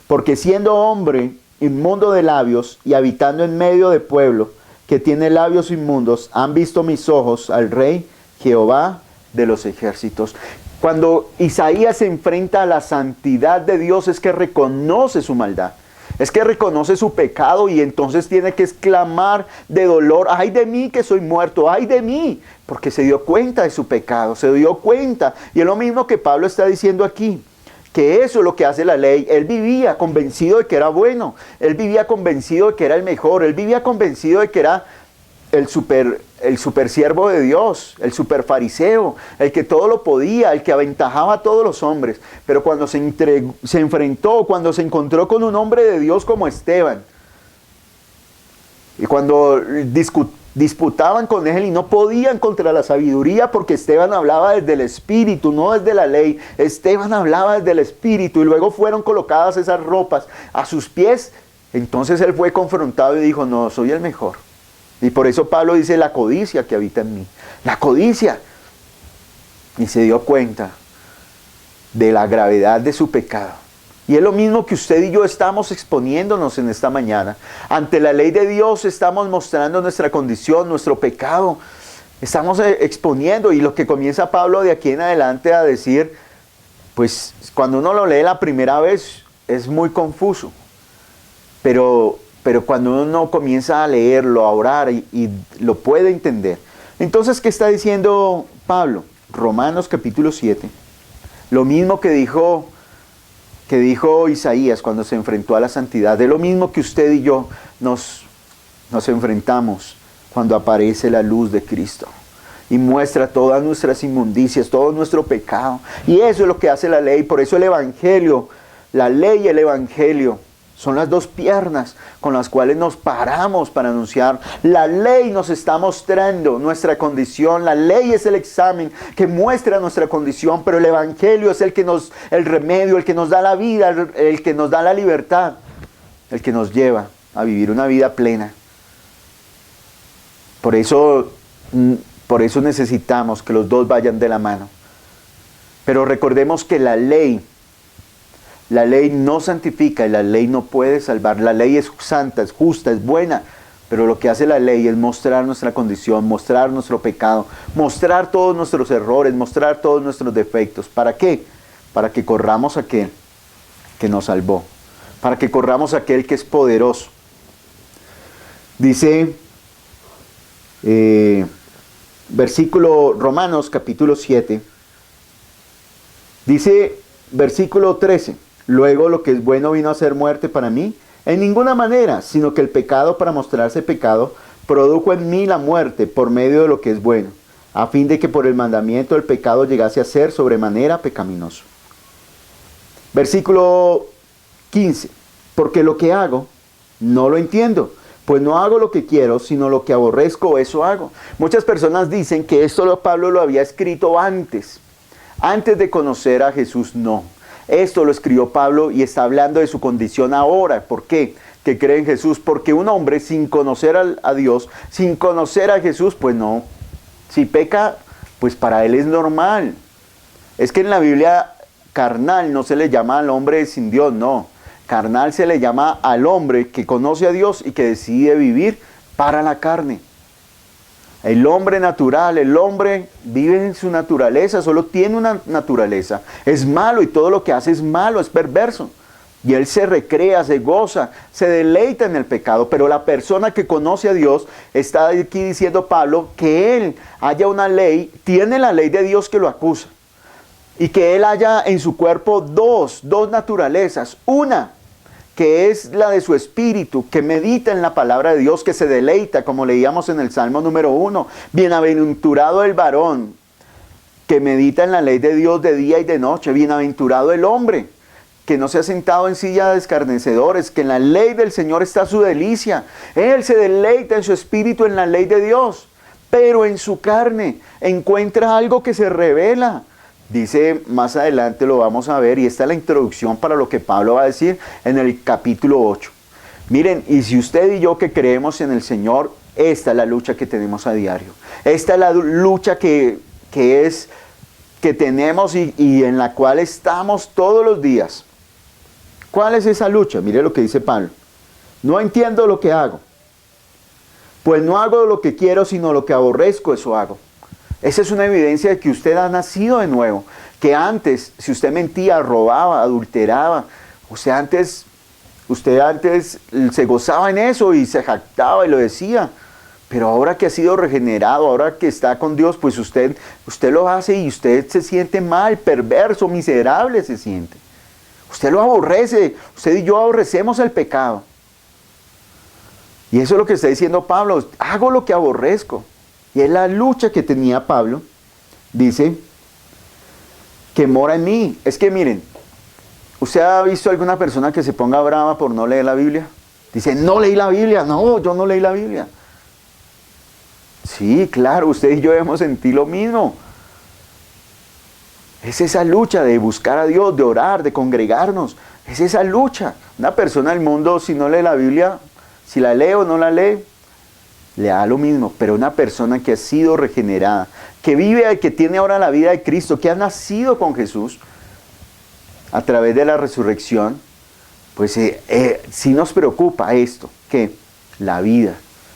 Porque siendo hombre inmundo de labios y habitando en medio de pueblo que tiene labios inmundos, han visto mis ojos al Rey Jehová de los ejércitos. Cuando Isaías se enfrenta a la santidad de Dios, es que reconoce su maldad. Es que reconoce su pecado y entonces tiene que exclamar de dolor: ¡ay de mí que soy muerto! ¡Ay de mí! Porque se dio cuenta de su pecado, se dio cuenta. Y es lo mismo que Pablo está diciendo aquí, que eso es lo que hace la ley. Él vivía convencido de que era bueno, él vivía convencido de que era el mejor, él vivía convencido de que era el super siervo de Dios, el super fariseo, el que todo lo podía, el que aventajaba a todos los hombres. Pero cuando se enfrentó, cuando se encontró con un hombre de Dios como Esteban, y cuando disputaban con él y no podían contra la sabiduría, porque Esteban hablaba desde el Espíritu, no desde la ley. Esteban hablaba desde el Espíritu, y luego fueron colocadas esas ropas a sus pies. Entonces él fue confrontado y dijo: no, soy el mejor. Y por eso Pablo dice: la codicia que habita en mí, la codicia. Y se dio cuenta de la gravedad de su pecado. Y es lo mismo que usted y yo estamos exponiéndonos en esta mañana. Ante la ley de Dios estamos mostrando nuestra condición, nuestro pecado. Estamos exponiendo, y lo que comienza Pablo de aquí en adelante a decir, pues cuando uno lo lee la primera vez es muy confuso. Pero cuando uno comienza a leerlo, a orar y lo puede entender. Entonces, ¿qué está diciendo Pablo? Romanos capítulo 7. Lo mismo que dijo Isaías cuando se enfrentó a la santidad. Es lo mismo que usted y yo nos enfrentamos cuando aparece la luz de Cristo. Y muestra todas nuestras inmundicias, todo nuestro pecado. Y eso es lo que hace la ley. Por eso el Evangelio, la ley y el Evangelio, son las 2 piernas con las cuales nos paramos para anunciar. La ley nos está mostrando nuestra condición. La ley es el examen que muestra nuestra condición, pero el Evangelio es el remedio, el que nos da la vida, el que nos da la libertad, el que nos lleva a vivir una vida plena. Por eso necesitamos que los 2 vayan de la mano. Pero recordemos que la ley no santifica y la ley no puede salvar. La ley es santa, es justa, es buena, pero lo que hace la ley es mostrar nuestra condición, mostrar nuestro pecado, mostrar todos nuestros errores, mostrar todos nuestros defectos. ¿Para qué? Para que corramos a aquel que nos salvó, para que corramos a aquel que es poderoso. Dice versículo Romanos capítulo 7, dice versículo 13: luego lo que es bueno vino a ser muerte para mí, en ninguna manera, sino que el pecado, para mostrarse pecado, produjo en mí la muerte por medio de lo que es bueno, a fin de que por el mandamiento el pecado llegase a ser sobremanera pecaminoso. Versículo 15: porque lo que hago no lo entiendo, pues no hago lo que quiero, sino lo que aborrezco, eso hago. Muchas personas dicen que esto Pablo lo había escrito antes de conocer a Jesús. No, esto lo escribió Pablo y está hablando de su condición ahora. ¿Por qué? Que cree en Jesús. Porque un hombre sin conocer a Dios, sin conocer a Jesús, pues no. Si peca, pues para él es normal. Es que en la Biblia carnal no se le llama al hombre sin Dios, no. Carnal se le llama al hombre que conoce a Dios y que decide vivir para la carne. El hombre natural, el hombre vive en su naturaleza, solo tiene una naturaleza. Es malo y todo lo que hace es malo, es perverso. Y él se recrea, se goza, se deleita en el pecado. Pero la persona que conoce a Dios, está aquí diciendo Pablo, que él haya una ley, tiene la ley de Dios que lo acusa. Y que él haya en su cuerpo dos naturalezas. Una, que es la de su espíritu, que medita en la palabra de Dios, que se deleita, como leíamos en el Salmo número 1. Bienaventurado el varón, que medita en la ley de Dios de día y de noche. Bienaventurado el hombre, que no se ha sentado en silla de escarnecedores, que en la ley del Señor está su delicia. Él se deleita en su espíritu en la ley de Dios, pero en su carne encuentra algo que se revela. Dice, más adelante lo vamos a ver, y esta es la introducción para lo que Pablo va a decir en el capítulo 8. Miren, y si usted y yo que creemos en el Señor, esta es la lucha que tenemos a diario. Esta es la lucha que tenemos y en la cual estamos todos los días. ¿Cuál es esa lucha? Mire lo que dice Pablo. No entiendo lo que hago, pues no hago lo que quiero, sino lo que aborrezco, eso hago. Esa es una evidencia de que usted ha nacido de nuevo. Que antes, si usted mentía, robaba, adulteraba, usted antes se gozaba en eso y se jactaba y lo decía. Pero ahora que ha sido regenerado, ahora que está con Dios, pues usted lo hace y usted se siente mal, perverso, miserable se siente. Usted lo aborrece, usted y yo aborrecemos el pecado. Y eso es lo que está diciendo Pablo, hago lo que aborrezco. Y es la lucha que tenía Pablo, dice, que mora en mí. Es que miren, ¿usted ha visto alguna persona que se ponga brava por no leer la Biblia? Dice, no leí la Biblia. No, yo no leí la Biblia. Sí, claro, usted y yo debemos sentir lo mismo. Es esa lucha de buscar a Dios, de orar, de congregarnos. Es esa lucha. Una persona del mundo, si no lee la Biblia, si la lee o no la lee, le da lo mismo. Pero una persona que ha sido regenerada, que vive, que tiene ahora la vida de Cristo, que ha nacido con Jesús a través de la resurrección, pues sí nos preocupa esto, que la vida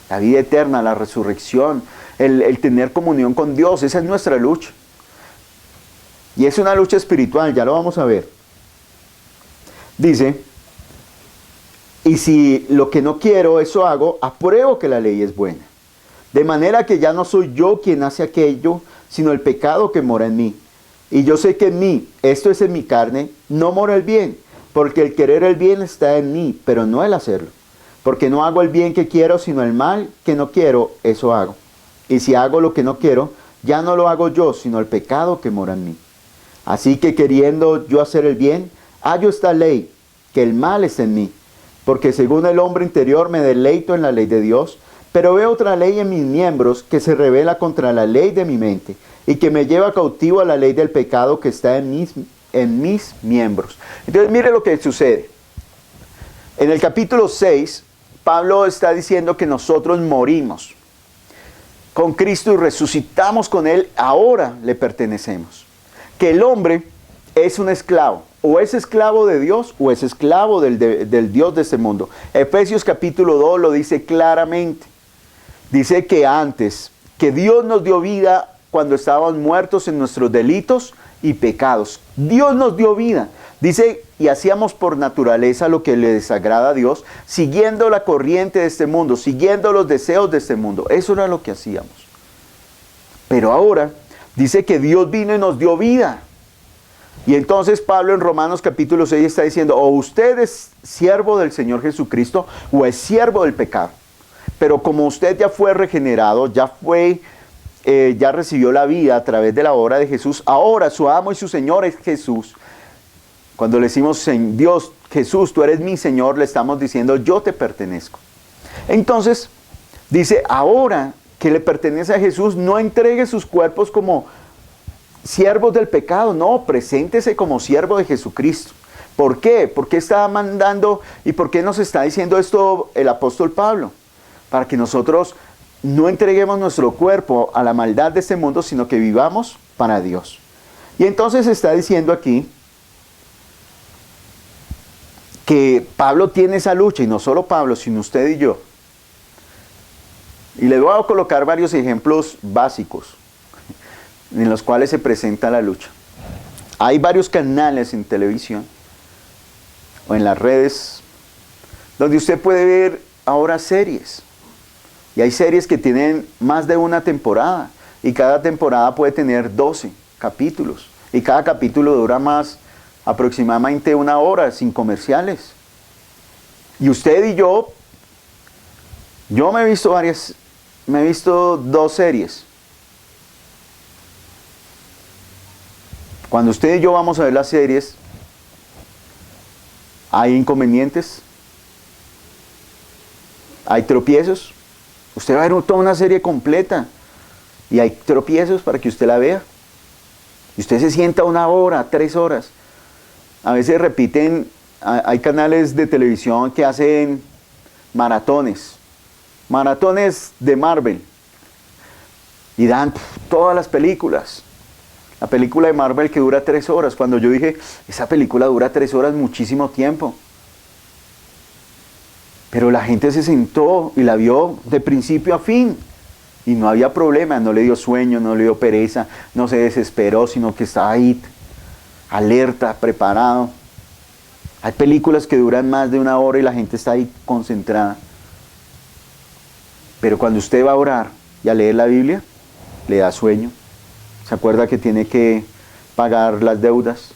eterna, la resurrección, el tener comunión con Dios, esa es nuestra lucha. Y es una lucha espiritual, ya lo vamos a ver. Dice, y si lo que no quiero, eso hago, apruebo que la ley es buena. De manera que ya no soy yo quien hace aquello, sino el pecado que mora en mí. Y yo sé que en mí, esto es en mi carne, no mora el bien, porque el querer el bien está en mí, pero no el hacerlo. Porque no hago el bien que quiero, sino el mal que no quiero, eso hago. Y si hago lo que no quiero, ya no lo hago yo, sino el pecado que mora en mí. Así que queriendo yo hacer el bien, hallo esta ley, que el mal es en mí. Porque según el hombre interior me deleito en la ley de Dios, pero veo otra ley en mis miembros que se revela contra la ley de mi mente y que me lleva cautivo a la ley del pecado que está en mis miembros. Entonces mire lo que sucede. En el capítulo 6, Pablo está diciendo que nosotros morimos con Cristo y resucitamos con Él, ahora le pertenecemos. Que el hombre es un esclavo, o es esclavo de Dios o es esclavo del Dios de este mundo. Efesios capítulo 2 lo dice claramente. Dice que antes, que Dios nos dio vida cuando estábamos muertos en nuestros delitos y pecados. Dios nos dio vida. Dice, y hacíamos por naturaleza lo que le desagrada a Dios, siguiendo la corriente de este mundo, siguiendo los deseos de este mundo. Eso era lo que hacíamos. Pero ahora, dice que Dios vino y nos dio vida. Y entonces Pablo en Romanos capítulo 6 está diciendo, o usted es siervo del Señor Jesucristo, o es siervo del pecado. Pero como usted ya fue regenerado, ya recibió la vida a través de la obra de Jesús, ahora su amo y su Señor es Jesús. Cuando le decimos, Dios, Jesús, tú eres mi Señor, le estamos diciendo, yo te pertenezco. Entonces, dice, ahora que le pertenece a Jesús, no entregue sus cuerpos como siervos del pecado, no, preséntese como siervo de Jesucristo. ¿Por qué? ¿Por qué está mandando y por qué nos está diciendo esto el apóstol Pablo? Para que nosotros no entreguemos nuestro cuerpo a la maldad de este mundo, sino que vivamos para Dios. Y entonces está diciendo aquí que Pablo tiene esa lucha, y no solo Pablo, sino usted y yo. Y les voy a colocar varios ejemplos básicos en los cuales se presenta la lucha. Hay varios canales en televisión o en las redes donde usted puede ver ahora series. Y hay series que tienen más de una temporada, y cada temporada puede tener 12 capítulos, y cada capítulo dura más aproximadamente 1 hora sin comerciales. Y usted y yo me he visto 2 series. Cuando usted y yo vamos a ver las series, hay inconvenientes, hay tropiezos. Usted va a ver toda una serie completa y hay tropiezos para que usted la vea. Y usted se sienta 1 hora, 3 horas. A veces repiten, hay canales de televisión que hacen maratones de Marvel, y dan todas las películas. La película de Marvel que dura 3 horas. Cuando yo dije, esa película dura 3 horas, muchísimo tiempo. Pero la gente se sentó y la vio de principio a fin. Y no había problema, no le dio sueño, no le dio pereza, no se desesperó, sino que estaba ahí, alerta, preparado. Hay películas que duran más de 1 hora y la gente está ahí concentrada. Pero cuando usted va a orar y a leer la Biblia, le da sueño. Se acuerda que tiene que pagar las deudas.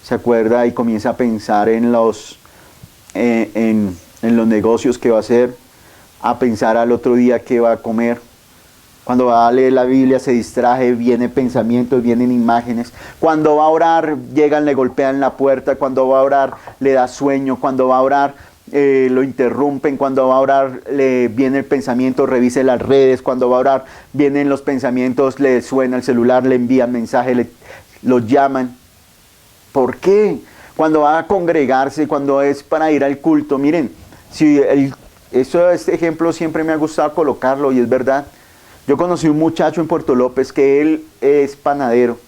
Se acuerda y comienza a pensar en los negocios que va a hacer, a pensar al otro día qué va a comer. Cuando va a leer la Biblia se distrae, vienen pensamientos, vienen imágenes. Cuando va a orar, llegan, le golpean la puerta. Cuando va a orar, le da sueño. Cuando va a orar, lo interrumpen. Cuando va a orar, le viene el pensamiento, revise las redes. Cuando va a orar, vienen los pensamientos, le suena el celular, le envían mensajes, lo llaman. ¿Por qué? Cuando va a congregarse, cuando es para ir al culto, miren, si este ejemplo siempre me ha gustado colocarlo, y es verdad. Yo conocí un muchacho en Puerto López que él es panadero,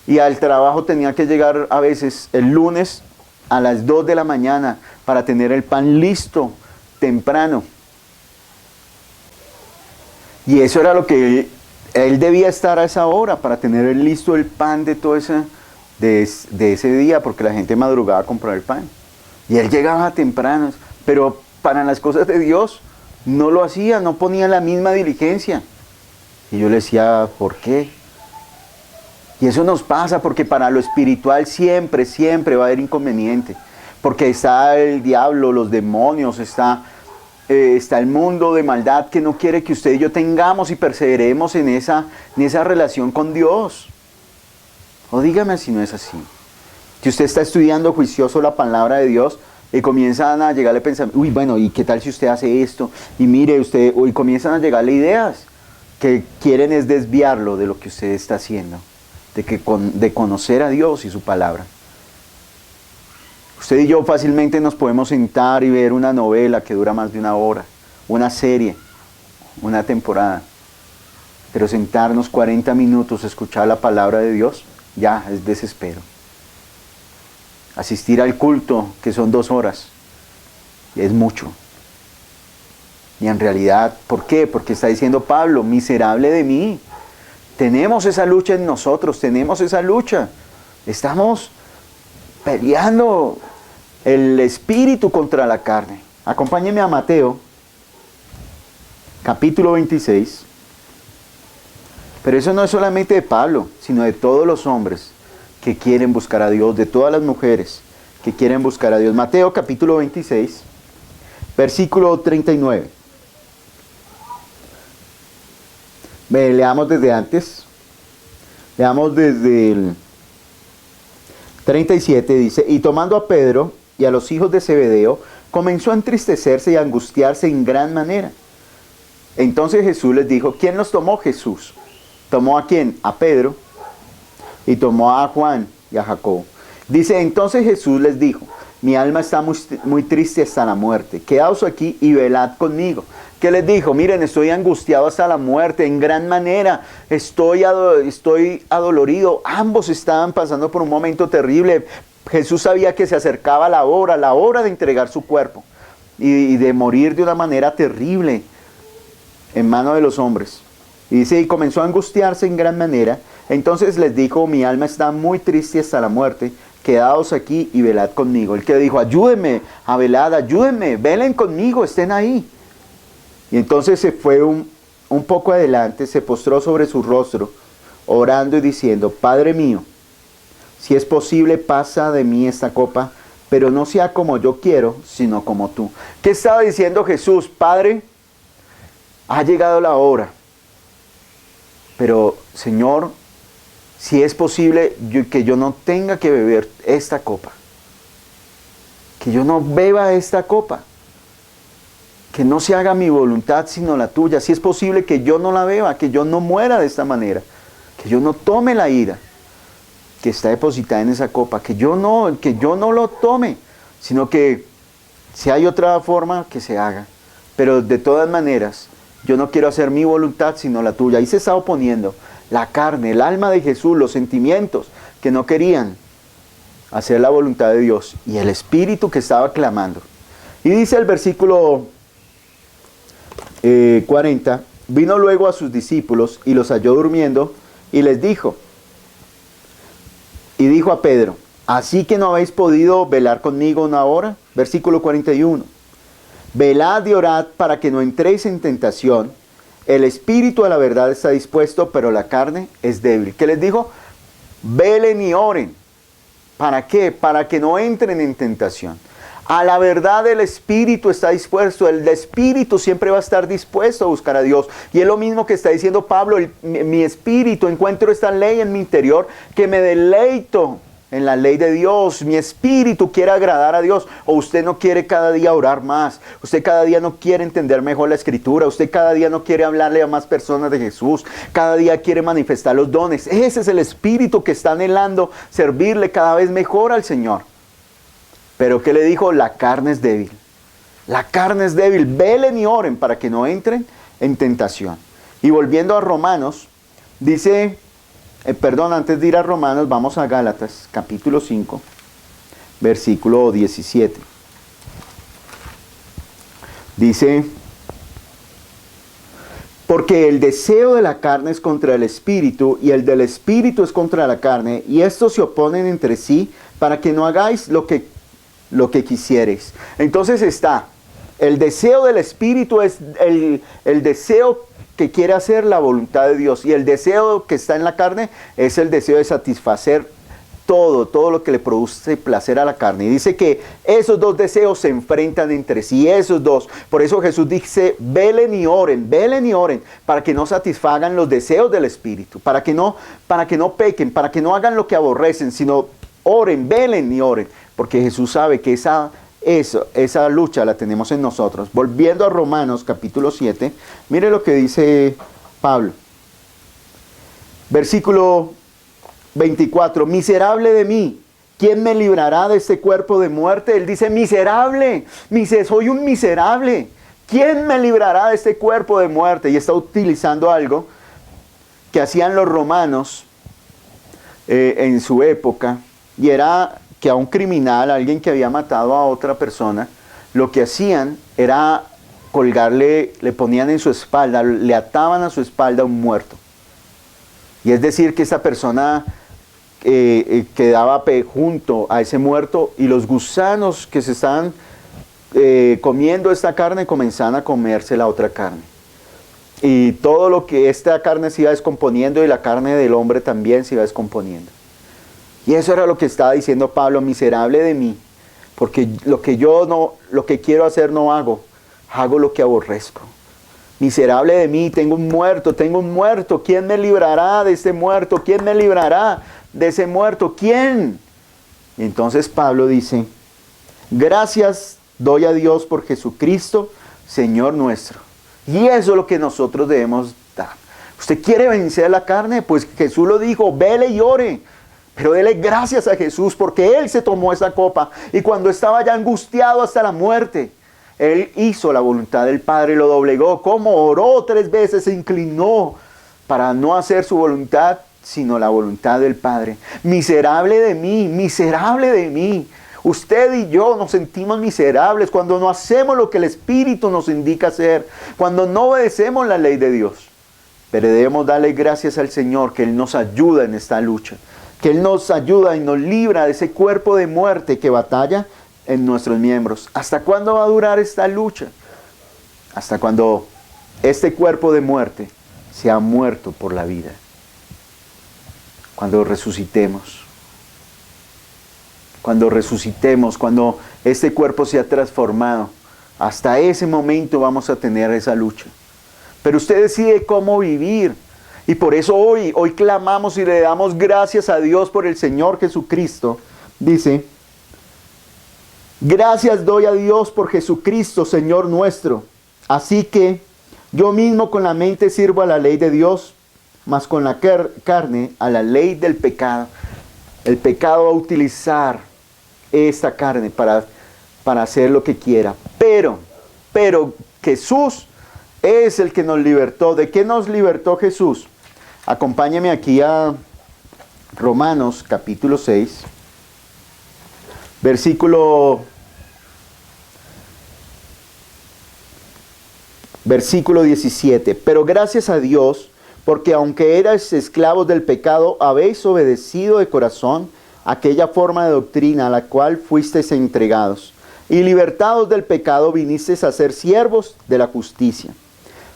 y al trabajo tenía que llegar a veces el lunes a las 2 de la mañana para tener el pan listo temprano. Y eso era lo que él debía estar a esa hora para tener listo el pan de todo de ese día, porque la gente madrugaba a comprar el pan. Y él llegaba temprano, pero para las cosas de Dios no lo hacía, no ponía la misma diligencia. Y yo le decía, ¿por qué? Y eso nos pasa porque para lo espiritual siempre va a haber inconveniente. Porque está el diablo, los demonios, está el mundo de maldad que no quiere que usted y yo tengamos y perseveremos en esa relación con Dios. O dígame si no es así. Si usted está estudiando juicioso la palabra de Dios y comienzan a llegarle pensamientos, uy, bueno, ¿y qué tal si usted hace esto? Y mire usted, y comienzan a llegarle ideas que quieren es desviarlo de lo que usted está haciendo, de conocer a Dios y su palabra. Usted y yo fácilmente nos podemos sentar y ver una novela que dura más de 1 hora, una serie, una temporada, pero sentarnos 40 minutos a escuchar la palabra de Dios, ya es desespero. Asistir al culto, que son 2 horas, es mucho. Y en realidad, ¿por qué? Porque está diciendo Pablo, miserable de mí. Tenemos esa lucha en nosotros, tenemos esa lucha. Estamos peleando el espíritu contra la carne. Acompáñenme a Mateo, capítulo 26. Pero eso no es solamente de Pablo, sino de todos los hombres que quieren buscar a Dios, de todas las mujeres que quieren buscar a Dios. Mateo, capítulo 26, versículo 39. Leamos desde antes, leamos desde el 37, dice, y tomando a Pedro y a los hijos de Zebedeo, comenzó a entristecerse y a angustiarse en gran manera. Entonces Jesús les dijo, ¿quién los tomó? Jesús. ¿Tomó a quién? A Pedro, y tomó a Juan y a Jacobo. Dice, entonces Jesús les dijo, mi alma está muy triste hasta la muerte, quedaos aquí y velad conmigo. ¿Qué les dijo? Miren, estoy angustiado hasta la muerte, en gran manera, estoy adolorido. Ambos estaban pasando por un momento terrible. Jesús sabía que se acercaba la hora de entregar su cuerpo y de morir de una manera terrible en manos de los hombres. Y dice, y comenzó a angustiarse en gran manera. Entonces les dijo, mi alma está muy triste hasta la muerte, quedaos aquí y velad conmigo. El que dijo, ayúdenme a velar, ayúdenme, velen conmigo, estén ahí. Y entonces se fue un poco adelante, se postró sobre su rostro, orando y diciendo, Padre mío, si es posible, pasa de mí esta copa, pero no sea como yo quiero, sino como tú. ¿Qué estaba diciendo Jesús? Padre, ha llegado la hora, pero Señor, si es posible que yo no tenga que beber esta copa, que yo no beba esta copa, que no se haga mi voluntad sino la tuya. Si es posible que yo no la beba, que yo no muera de esta manera, que yo no tome la ira que está depositada en esa copa, que yo no lo tome, sino que si hay otra forma, que se haga. Pero de todas maneras, yo no quiero hacer mi voluntad sino la tuya. Ahí se está oponiendo la carne, el alma de Jesús, los sentimientos que no querían hacer la voluntad de Dios, y el espíritu que estaba clamando. Y dice el versículo 40, vino luego a sus discípulos y los halló durmiendo y les dijo, y dijo a Pedro, ¿así que no habéis podido velar conmigo una hora? Versículo 41, velad y orad para que no entréis en tentación, el espíritu a la verdad está dispuesto, pero la carne es débil. ¿Qué les dijo? Velen y oren. ¿Para qué? Para que no entren en tentación. A la verdad el espíritu está dispuesto, el espíritu siempre va a estar dispuesto a buscar a Dios. Y es lo mismo que está diciendo Pablo, mi espíritu, encuentro esta ley en mi interior, que me deleito en la ley de Dios. Mi espíritu quiere agradar a Dios. O usted no quiere cada día orar más, usted cada día no quiere entender mejor la escritura, usted cada día no quiere hablarle a más personas de Jesús, cada día quiere manifestar los dones. Ese es el espíritu que está anhelando servirle cada vez mejor al Señor. Pero ¿qué le dijo? La carne es débil. La carne es débil. Velen y oren para que no entren en tentación. Y volviendo a Romanos, dice, antes de ir a Romanos, vamos a Gálatas, capítulo 5, versículo 17. Dice, porque el deseo de la carne es contra el espíritu, y el del espíritu es contra la carne, y estos se oponen entre sí, para que no hagáis lo que quisiereis. Entonces está, el deseo del espíritu es el deseo que quiere hacer la voluntad de Dios, y el deseo que está en la carne es el deseo de satisfacer todo lo que le produce placer a la carne. Y dice que esos dos deseos se enfrentan entre sí, esos dos. Por eso Jesús dice, velen y oren, para que no satisfagan los deseos del espíritu, para que no pequen, para que no hagan lo que aborrecen, sino oren, velen y oren. Porque Jesús sabe que esa lucha la tenemos en nosotros. Volviendo a Romanos capítulo 7, mire lo que dice Pablo. Versículo 24, miserable de mí, ¿quién me librará de este cuerpo de muerte? Él dice, miserable, soy un miserable. ¿Quién me librará de este cuerpo de muerte? Y está utilizando algo que hacían los romanos en su época, y era que a un criminal, a alguien que había matado a otra persona, lo que hacían era colgarle, le ponían en su espalda, le ataban a su espalda un muerto. Y es decir, que esa persona quedaba junto a ese muerto, y los gusanos que se estaban comiendo esta carne comenzaban a comerse la otra carne. Y todo lo que esta carne se iba descomponiendo, y la carne del hombre también se iba descomponiendo. Y eso era lo que estaba diciendo Pablo, miserable de mí, porque lo que quiero hacer no hago lo que aborrezco. Miserable de mí, tengo un muerto, ¿quién me librará de este muerto? ¿Quién me librará de ese muerto? ¿Quién? Y entonces Pablo dice, gracias doy a Dios por Jesucristo, Señor nuestro. Y eso es lo que nosotros debemos dar. ¿Usted quiere vencer la carne? Pues Jesús lo dijo, vele y ore. Pero dele gracias a Jesús, porque Él se tomó esa copa, y cuando estaba ya angustiado hasta la muerte, Él hizo la voluntad del Padre, lo doblegó. Como oró 3 veces, se inclinó para no hacer su voluntad, sino la voluntad del Padre. Miserable de mí, miserable de mí. Usted y yo nos sentimos miserables cuando no hacemos lo que el Espíritu nos indica hacer, cuando no obedecemos la ley de Dios. Pero debemos darle gracias al Señor que Él nos ayuda en esta lucha, que Él nos ayuda y nos libra de ese cuerpo de muerte que batalla en nuestros miembros. ¿Hasta cuándo va a durar esta lucha? Hasta cuando este cuerpo de muerte sea muerto por la vida. Cuando resucitemos. Cuando resucitemos, cuando este cuerpo sea transformado. Hasta ese momento vamos a tener esa lucha. Pero usted decide cómo vivir. Y por eso hoy clamamos y le damos gracias a Dios por el Señor Jesucristo. Dice, gracias doy a Dios por Jesucristo, Señor nuestro. Así que yo mismo con la mente sirvo a la ley de Dios, mas con la carne a la ley del pecado. El pecado va a utilizar esta carne para hacer lo que quiera. Pero Jesús es el que nos libertó. ¿De qué nos libertó Jesús? Acompáñame aquí a Romanos capítulo 6, versículo 17. Pero gracias a Dios, porque aunque erais esclavos del pecado, habéis obedecido de corazón aquella forma de doctrina a la cual fuisteis entregados, y libertados del pecado vinisteis a ser siervos de la justicia.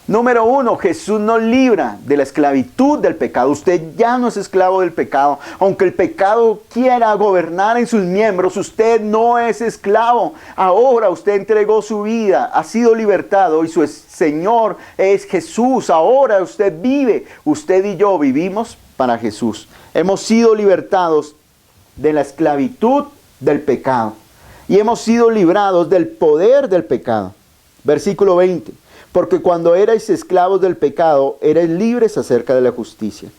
Número 1, Jesús nos libra de la esclavitud del pecado. Usted ya no es esclavo del pecado. Aunque el pecado quiera gobernar en sus miembros, usted no es esclavo. Ahora usted entregó su vida, ha sido libertado y su Señor es Jesús. Ahora usted vive, usted y yo vivimos para Jesús. Hemos sido libertados de la esclavitud del pecado y hemos sido librados del poder del pecado. Versículo 20. Porque cuando erais esclavos del pecado, erais libres acerca de la justicia.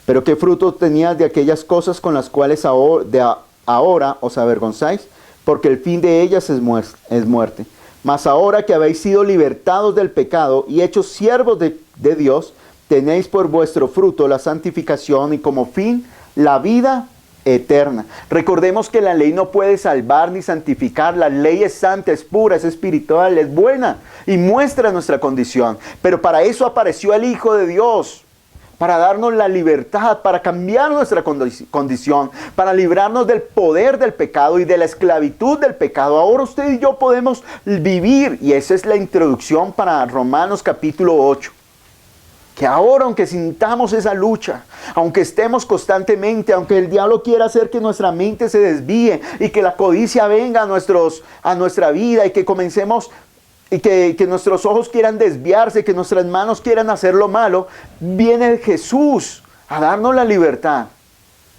Pero ¿qué fruto tenías de aquellas cosas con las cuales ahora os avergonzáis? Porque el fin de ellas es muerte. Mas ahora que habéis sido libertados del pecado y hechos siervos de Dios, tenéis por vuestro fruto la santificación y como fin la vida eterna. Recordemos que la ley no puede salvar ni santificar. La ley es santa, es pura, es espiritual, es buena y muestra nuestra condición. Pero para eso apareció el Hijo de Dios, para darnos la libertad, para cambiar nuestra condición, para librarnos del poder del pecado y de la esclavitud del pecado. Ahora usted y yo podemos vivir, y esa es la introducción para Romanos capítulo 8. Que ahora, aunque sintamos esa lucha, aunque estemos constantemente, aunque el diablo quiera hacer que nuestra mente se desvíe y que la codicia venga a nuestra vida y que comencemos y que nuestros ojos quieran desviarse, que nuestras manos quieran hacer lo malo, viene Jesús a darnos la libertad.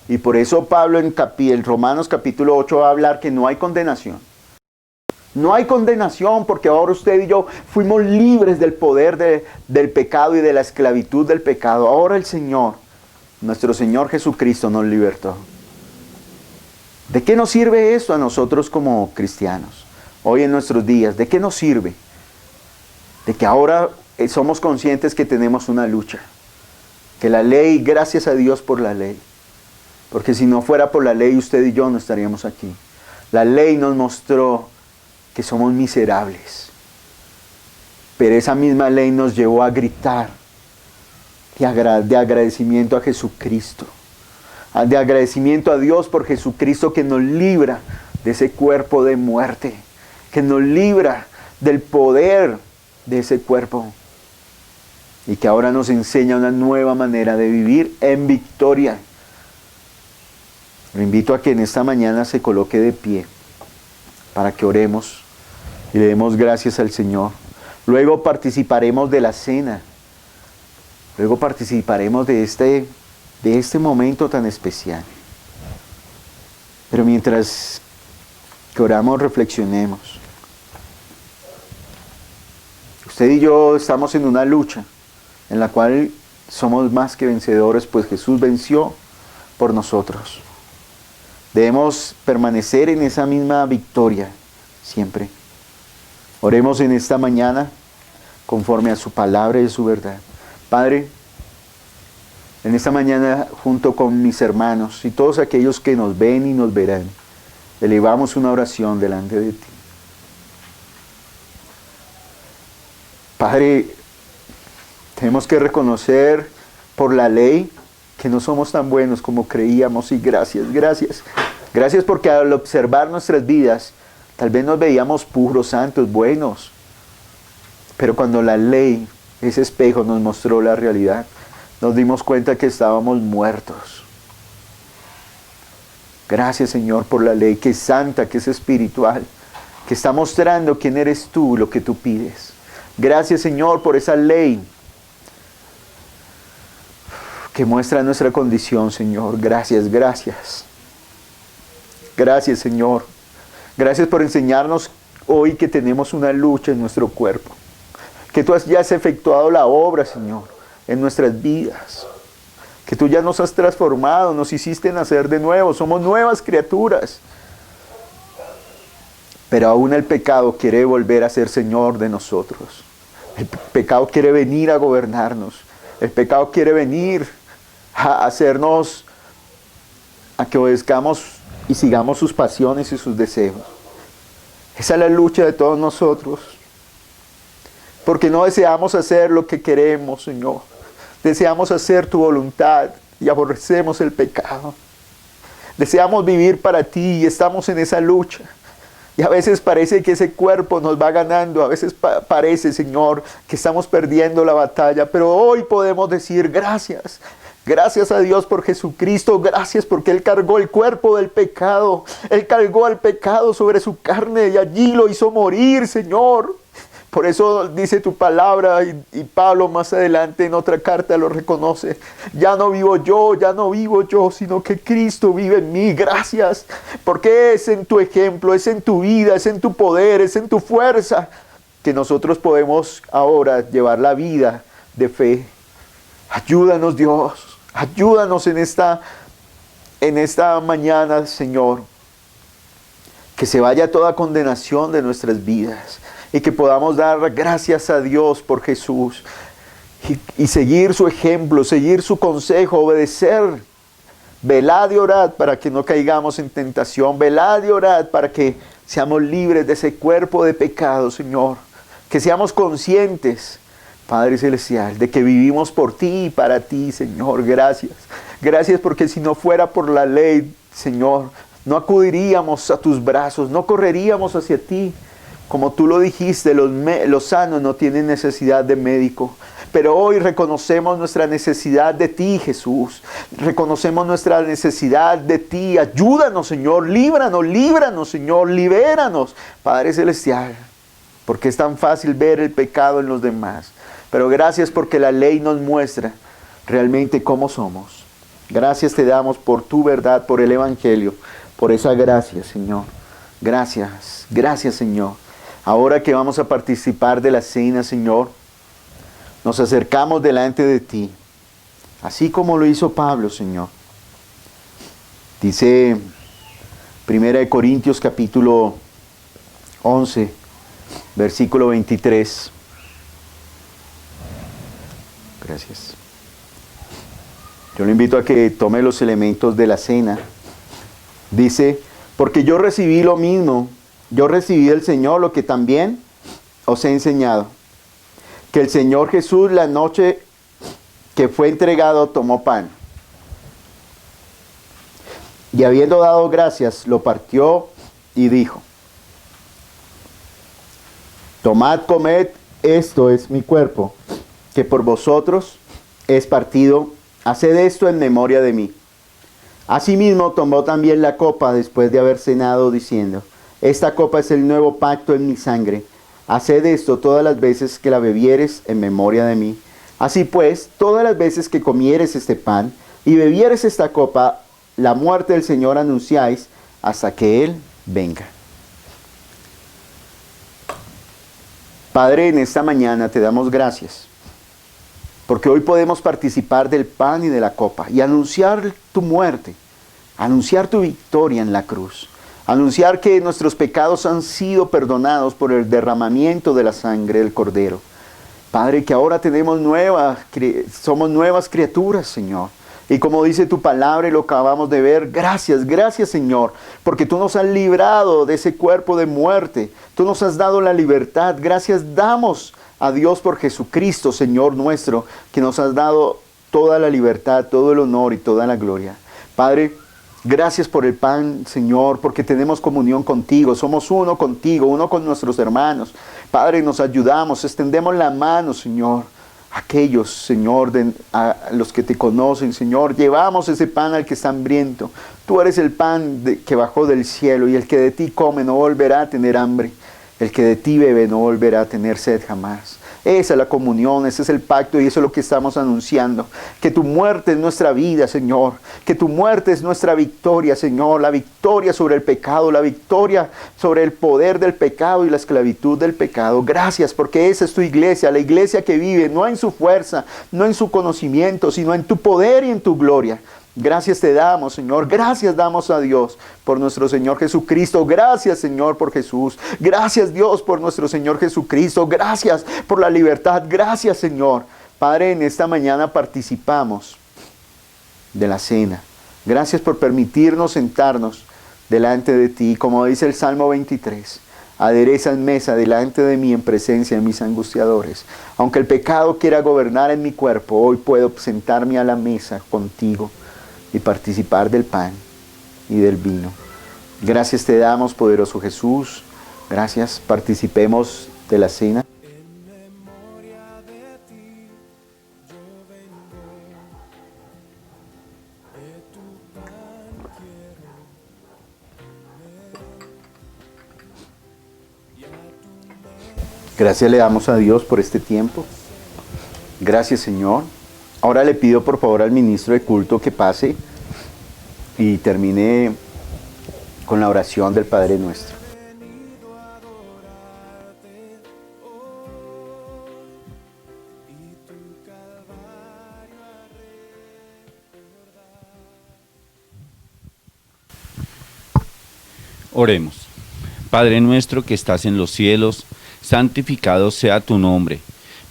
Y por eso Pablo en Romanos capítulo 8 va a hablar que no hay condenación. No hay condenación porque ahora usted y yo fuimos libres del poder del pecado y de la esclavitud del pecado. Ahora el Señor, nuestro Señor Jesucristo nos libertó. ¿De qué nos sirve esto a nosotros como cristianos? Hoy en nuestros días, ¿de qué nos sirve? De que ahora somos conscientes que tenemos una lucha. Que la ley, gracias a Dios por la ley. Porque si no fuera por la ley, usted y yo no estaríamos aquí. La ley nos mostró que somos miserables. Pero esa misma ley nos llevó a gritar de agradecimiento a Jesucristo. De agradecimiento a Dios por Jesucristo que nos libra de ese cuerpo de muerte. Que nos libra del poder de ese cuerpo. Y que ahora nos enseña una nueva manera de vivir en victoria. Lo invito a que en esta mañana se coloque de pie para que oremos y le demos gracias al Señor. Luego participaremos de la cena. Luego participaremos de este momento tan especial. Pero mientras que oramos, reflexionemos. Usted y yo estamos en una lucha en la cual somos más que vencedores, pues Jesús venció por nosotros. Debemos permanecer en esa misma victoria siempre. Oremos en esta mañana conforme a su palabra y su verdad. Padre, En esta mañana, junto con mis hermanos y todos aquellos que nos ven y nos verán, elevamos una oración delante de ti. Padre, tenemos que reconocer por la ley que no somos tan buenos como creíamos, y gracias, gracias. Gracias porque al observar nuestras vidas, tal vez nos veíamos puros, santos, buenos. Pero cuando la ley, ese espejo, nos mostró la realidad, nos dimos cuenta que estábamos muertos. Gracias, Señor, por la ley que es santa, que es espiritual, que está mostrando quién eres tú, lo que tú pides. Gracias, Señor, por esa ley que muestra nuestra condición, Señor. Gracias, gracias. Gracias, Señor. Gracias por enseñarnos hoy que tenemos una lucha en nuestro cuerpo. Que tú ya has efectuado la obra, Señor, en nuestras vidas. Que tú ya nos has transformado, nos hiciste nacer de nuevo. Somos nuevas criaturas. Pero aún el pecado quiere volver a ser Señor de nosotros. El pecado quiere venir a gobernarnos. El pecado quiere venir a hacernos, a que obedezcamos y sigamos sus pasiones y sus deseos. Esa es la lucha de todos nosotros. Porque no deseamos hacer lo que queremos, Señor. Deseamos hacer tu voluntad y aborrecemos el pecado. Deseamos vivir para ti y estamos en esa lucha. Y a veces parece que ese cuerpo nos va ganando, a veces parece, Señor, que estamos perdiendo la batalla, pero hoy podemos decir gracias. Gracias a Dios por Jesucristo, gracias porque Él cargó el cuerpo del pecado. Él cargó el pecado sobre su carne y allí lo hizo morir, Señor. Por eso dice tu palabra, y Pablo más adelante en otra carta lo reconoce. Ya no vivo yo, sino que Cristo vive en mí. Gracias, porque es en tu ejemplo, es en tu vida, es en tu poder, es en tu fuerza, que nosotros podemos ahora llevar la vida de fe. Ayúdanos, Dios, ayúdanos en esta mañana, Señor. Que se vaya toda condenación de nuestras vidas. Y que podamos dar gracias a Dios por Jesús. Y seguir su ejemplo, seguir su consejo, obedecer. Velad y orad para que no caigamos en tentación. Velad y orad para que seamos libres de ese cuerpo de pecado, Señor. Que seamos conscientes, Padre Celestial, de que vivimos por ti y para ti, Señor. Gracias. Gracias porque si no fuera por la ley, Señor, no acudiríamos a tus brazos, no correríamos hacia ti. Como tú lo dijiste, los sanos no tienen necesidad de médico. Pero hoy reconocemos nuestra necesidad de ti, Jesús. Reconocemos nuestra necesidad de ti. Ayúdanos, Señor. Líbranos, Señor. Libéranos, Padre Celestial. Porque es tan fácil ver el pecado en los demás. Pero gracias porque la ley nos muestra realmente cómo somos. Gracias te damos por tu verdad, por el Evangelio. Por esa gracia, Señor. Gracias, gracias, Señor. Ahora que vamos a participar de la cena, Señor, nos acercamos delante de ti, así como lo hizo Pablo, Señor. Dice 1 Corintios capítulo 11, versículo 23. Gracias. Yo le invito a que tome los elementos de la cena. Dice, porque yo recibí lo mismo. Yo recibí del Señor lo que también os he enseñado. Que el Señor Jesús, la noche que fue entregado, tomó pan. Y habiendo dado gracias, lo partió y dijo, tomad, comed, esto es mi cuerpo, que por vosotros es partido. Haced esto en memoria de mí. Asimismo tomó también la copa después de haber cenado, diciendo, esta copa es el nuevo pacto en mi sangre. Haced esto todas las veces que la bebieres en memoria de mí. Así pues, todas las veces que comieres este pan y bebieres esta copa, la muerte del Señor anunciáis hasta que Él venga. Padre, en esta mañana te damos gracias, porque hoy podemos participar del pan y de la copa y anunciar tu muerte, anunciar tu victoria en la cruz. Anunciar que nuestros pecados han sido perdonados por el derramamiento de la sangre del Cordero. Padre, que ahora somos nuevas criaturas, Señor. Y como dice tu palabra y lo acabamos de ver, gracias, gracias Señor, porque tú nos has librado de ese cuerpo de muerte. Tú nos has dado la libertad. Gracias damos a Dios por Jesucristo, Señor nuestro, que nos has dado toda la libertad, todo el honor y toda la gloria. Padre, gracias por el pan, Señor, porque tenemos comunión contigo. Somos uno contigo, uno con nuestros hermanos. Padre, nos ayudamos, extendemos la mano, Señor. Aquellos, Señor, a los que te conocen, Señor, llevamos ese pan al que está hambriento. Tú eres el pan que bajó del cielo, y el que de ti come no volverá a tener hambre. El que de ti bebe no volverá a tener sed jamás. Esa es la comunión, ese es el pacto, y eso es lo que estamos anunciando. Que tu muerte es nuestra vida, Señor. Que tu muerte es nuestra victoria, Señor. La victoria sobre el pecado, la victoria sobre el poder del pecado y la esclavitud del pecado. Gracias, porque esa es tu iglesia, la iglesia que vive no en su fuerza, no en su conocimiento, sino en tu poder y en tu gloria. Gracias te damos, Señor. Gracias damos a Dios por nuestro Señor Jesucristo. Gracias, Señor, por Jesús. Gracias, Dios, por nuestro Señor Jesucristo. Gracias por la libertad. Gracias, Señor. Padre, en esta mañana participamos de la cena. Gracias por permitirnos sentarnos delante de ti. Como dice el Salmo 23, aderezas mesa delante de mí en presencia de mis angustiadores. Aunque el pecado quiera gobernar en mi cuerpo, hoy puedo sentarme a la mesa contigo y participar del pan y del vino. Gracias te damos, poderoso Jesús. Gracias, participemos de la cena. Gracias le damos a Dios por este tiempo. Gracias, Señor. Ahora le pido por favor al ministro de culto que pase y termine con la oración del Padre Nuestro.
Oremos. Padre nuestro que estás en los cielos, santificado sea tu nombre.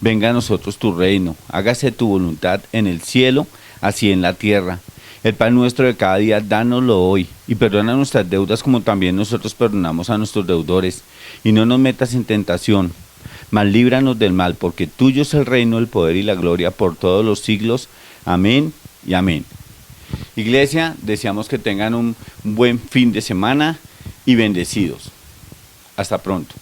Venga a nosotros tu reino, hágase tu voluntad en el cielo, así en la tierra. El pan nuestro de cada día, dánoslo hoy, y perdona nuestras deudas como también nosotros perdonamos a nuestros deudores. Y no nos metas en tentación, mas líbranos del mal, porque tuyo es el reino, el poder y la gloria por todos los siglos. Amén y amén. Iglesia, deseamos que tengan un buen fin de semana y bendecidos. Hasta pronto.